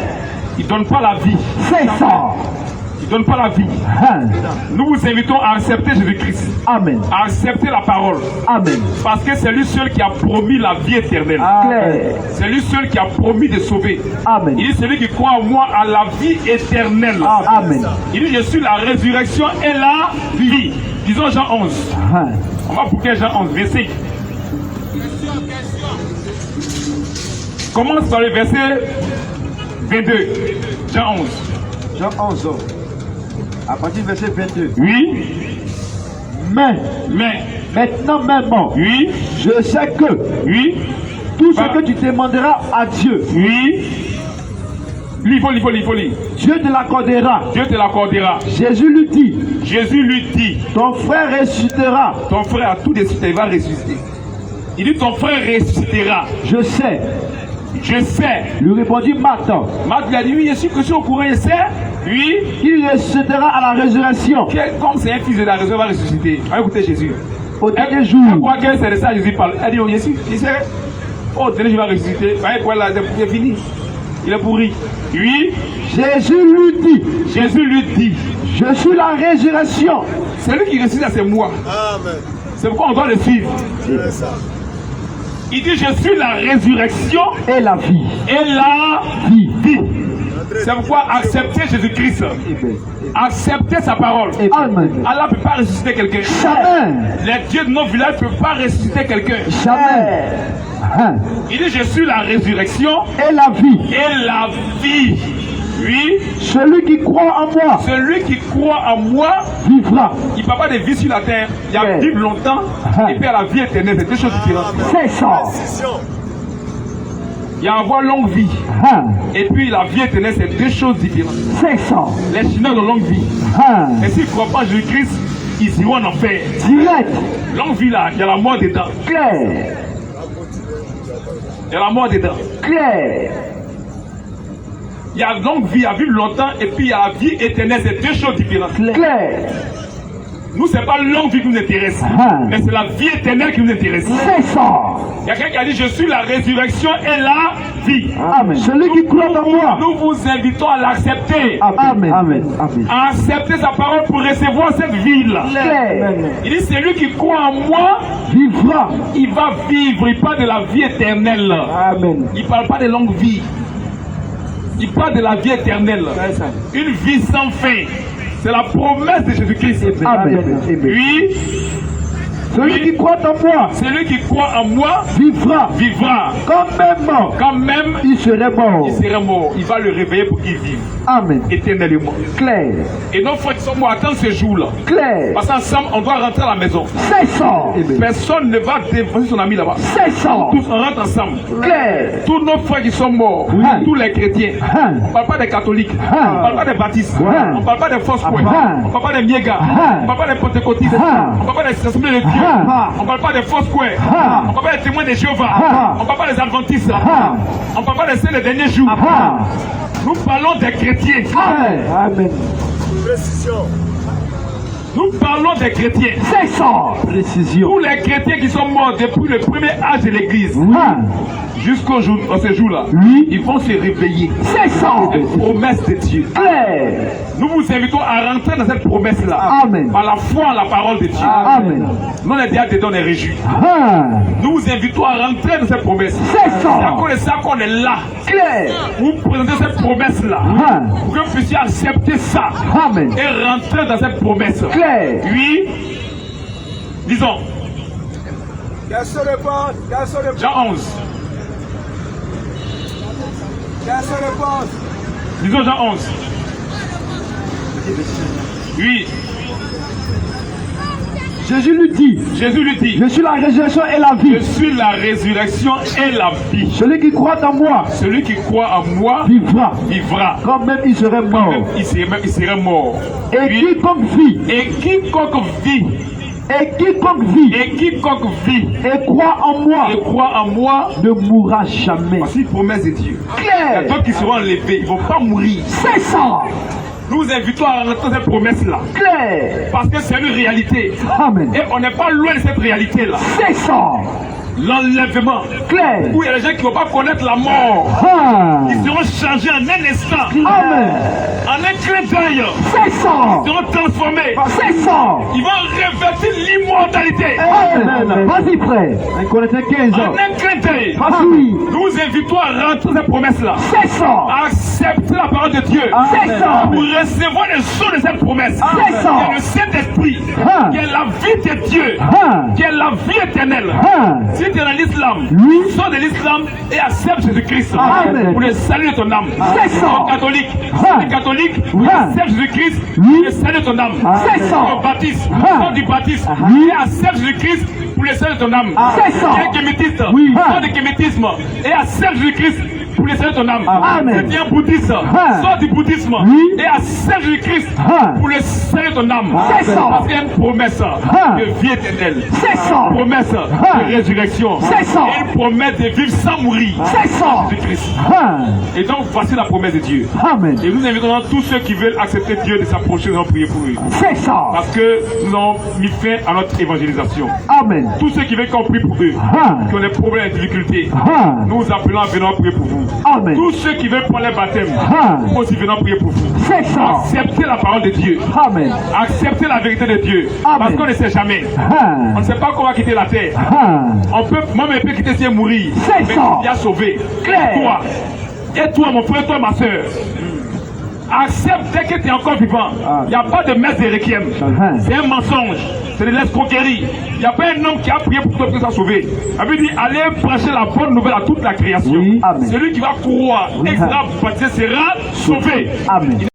Ils ne donnent pas la vie. C'est ça. Ils ne donnent pas la vie. Nous vous invitons à accepter Jésus-Christ. Amen. À accepter la parole. Amen. Parce que c'est lui seul qui a promis la vie éternelle. Clair. C'est lui seul qui a promis de sauver. Amen. Il dit celui qui croit en moi a la vie éternelle. Amen. Il dit je suis la résurrection et la vie. Disons Jean 11. On va boucler Jean 11, verset. commence par le verset 22. Jean 11. Jean 11, à partir du verset 22. Oui. Mais, maintenant même, Oui. je sais que Oui. tout ce que tu demanderas à Dieu, Oui. Il faut lire. Dieu te l'accordera. Dieu te l'accordera. Jésus lui dit, Jésus lui dit, ton frère ressuscitera. ton frère a tout de suite, il va ressusciter. Il dit, ton frère ressuscitera. Je sais, Je sais. lui répondit Marthe, Marthe lui a dit, oui, je suis au courant, je sais. Oui. il ressuscitera à la résurrection Comme c'est un fils de la résurrection, il va ressusciter. On va écouter Jésus. au dernier Elle jour. croit que c'est de ça Jésus parle. Elle dit, oh Jésus, il sait. Oh, tenez, je vais ressusciter. Voyez quoi là, c'est fini. Il est pourri. Oui. Jésus lui dit, Jésus lui dit, je suis la résurrection. celui qui ressuscite, c'est moi. Amen. C'est pourquoi on doit le suivre. C'est ça. Il dit, je suis la résurrection Et la vie. et la Vie. vie. C'est pourquoi accepter Jésus-Christ, accepter sa parole. Amen. Allah ne peut pas ressusciter quelqu'un. Jamais. Les dieux de nos villages ne peuvent pas ressusciter quelqu'un. Jamais. Hein. Il dit, je suis la résurrection Et la vie. et la vie. Oui. Celui qui croit en moi Celui qui croit en moi, vivra. il ne peut pas de vie sur la terre. Il y a vivre longtemps et puis il y a la vie éternelle. C'est deux choses différentes. C'est ça. Précision. Il y a avoir longue vie Hein. et puis la vie éternelle, c'est deux choses différentes. C'est ça. Les Chinois ont longue vie. Hein. Et s'ils ne croient pas en Jésus-Christ, ils iront en enfer. Direct. Longue vie là, il y a la mort dedans. Clair. Il y a la mort dedans. Clair. Il y a longue vie à vivre longtemps et puis il y a la vie éternelle. C'est deux choses différentes. Clair. Nous, ce n'est pas longue vie qui nous intéresse, mais c'est la vie éternelle qui nous intéresse. C'est ça. Il y a quelqu'un qui a dit, je suis la résurrection et la vie. Amen. Celui qui croit en moi. Nous vous invitons à l'accepter. Amen. Amen. Amen. À accepter sa parole pour recevoir cette vie-là. Clair. Il dit, celui qui croit en moi, Vivra. il va vivre. Il parle de la vie éternelle. Amen. Il ne parle pas de longue vie. Il parle de la vie éternelle. Une vie sans fin. C'est la promesse de Jésus-Christ. Amen. Oui. Celui qui croit en moi Celui qui croit en moi vivra. vivra. Quand même, Il serait mort. il serait mort. Il va le réveiller pour qu'il vive Amen. éternellement. Clair. Et nos frères qui sont morts attendent ce jour-là. Clair. Parce qu'ensemble, on doit rentrer à la maison. C'est ça. Personne ne va défoncer son ami là-bas. C'est ça. Tous on rentre ensemble. Clair. Tous nos frères qui sont morts, Oui. tous les chrétiens, Hein. on ne parle pas des catholiques, Hein. on ne parle pas des baptistes, Hein. on ne parle pas des fausses couilles, Hein. on ne parle pas des miégas, Hein. on ne parle pas des pentecôtistes, Hein. on ne parle pas des assemblées de Dieu, Hein. on ne parle pas des fausses couilles, Hein. on ne parle pas des témoins de Jéhovah, Hein. on ne parle pas des adventistes, Hein. on ne parle pas des saints des derniers jours. Hein. Nous parlons des chrétiens. Amen. Amen. Précision. Nous parlons des chrétiens. C'est ça. Précision. Tous les chrétiens qui sont morts depuis le premier âge de l'église Hein. jusqu'au jour, à ce jour-là, Oui. ils vont se réveiller. C'est ça. Promesse de Dieu. Clair. Nous vous invitons à rentrer dans cette promesse-là. Amen. Par la foi en la parole de Dieu. Amen. Nous, on est déjà dedans, on est réjouis. Hein. Nous vous invitons à rentrer dans cette promesse. C'est ça. C'est à cause de ça qu'on est là. Clair. Vous présentez cette promesse-là. Hein. Pour que vous puissiez accepter ça. Amen. Et rentrer dans cette promesse. Clair. Oui. Disons, Quelles sont les portes? Quelles sont les portes? Jean 11. Quelles sont les portes? Disons Jean 11. Oui. Jésus lui dit, Jésus lui dit, je suis la résurrection et la je vie. suis la résurrection et la vie. Celui qui croit en moi Celui qui croit en moi vivra. vivra. Quand même il serait mort. Il serait mort. Et Oui. quiconque vit, Et quiconque vit, et quiconque vit, et quiconque vit, et croit en moi, et croit en moi, ne mourra jamais. voici une promesse de Dieu. Il y a Clair. d'autres qui seront enlevés, ils ne vont pas mourir. C'est ça. Nous vous invitons à rentrer dans cette promesse-là. Clair. Parce que c'est une réalité. Amen. Et on n'est pas loin de cette réalité-là. C'est ça. L'enlèvement. Clair. Où il y a des gens qui ne vont pas connaître la mort. Ah. Ils seront changés en un instant. Amen. En un clin deuil. Ces sangs. Seront transformés. Ces sangs. Ils vont revêtir l'immortalité. Amen. Vas-y, frère. 1 Corinthiens 15. En un clin d'œil, Vas-y. nous vous invitons à rentrer dans cette promesse-là. Ces sangs. Acceptez la parole de Dieu. Ces sangs. Pour recevoir le son de cette promesse. C'est ça. Qui est le Saint-Esprit. Hein. Qui est la vie de Dieu. Hein. Qui est la vie éternelle. Hein. Si tu es dans l'islam, Oui. sors de l'islam et accepte Jésus-Christ Amen. pour le salut de ton âme. C'est ça. Tu es catholique. Hein. Tu es catholique, Oui. accepte Jésus-Christ Oui. pour le salut de ton âme. C'est ça. Tu es baptiste, Hein. sors du baptisme Oui. et accepte Jésus-Christ pour le salut de ton âme. C'est ça. Tu es kémétiste, Oui. sors du kémétisme et accepte Jésus-Christ pour le salut de ton âme. Amen. Si tu es bouddhiste, Hein. sors du bouddhisme Oui. et accepte Jésus-Christ Hein. pour le salut de ton âme. C'est ça. Parce qu'il y a une promesse Hein. de vie éternelle. C'est ça. Promesse de résurrection. C'est ça. Et une promesse de vivre sans mourir. C'est ça. Jésus-Christ. Hein. Et donc voici la promesse de Dieu. Amen. Et nous invitons tous ceux qui veulent accepter Dieu de s'approcher, nous allons prier pour eux. C'est ça. Parce que nous avons mis fin à notre évangélisation. Amen. Tous ceux qui veulent qu'on prie pour eux, Hein. qui ont des problèmes et des difficultés, Hein. nous vous appelons à venir prier pour vous. Amen. Tous ceux qui veulent prendre les baptêmes, Hein. nous aussi venons prier pour vous. C'est ça. Acceptez la parole de Dieu. Amen. Acceptez la vérité de Dieu. Amen. Parce qu'on ne sait jamais. Hein. On ne sait pas comment quitter la terre. Hein. On peut, moi-même, peut quitter si mourir. C'est Mais ça. il a sauvé. Claire. Et toi, mon frère, toi, ma soeur. Accepte dès que tu es encore vivant. Il n'y a pas de messe de requiem. C'est un mensonge. C'est de l'escroquerie. Il n'y a pas un homme qui a prié pour toi pour soit sauvé. Il veut dire, allez prêcher la bonne nouvelle à toute la création. Oui. Amen. Celui qui va croire et qui sera baptisé sera sauvé. Amen.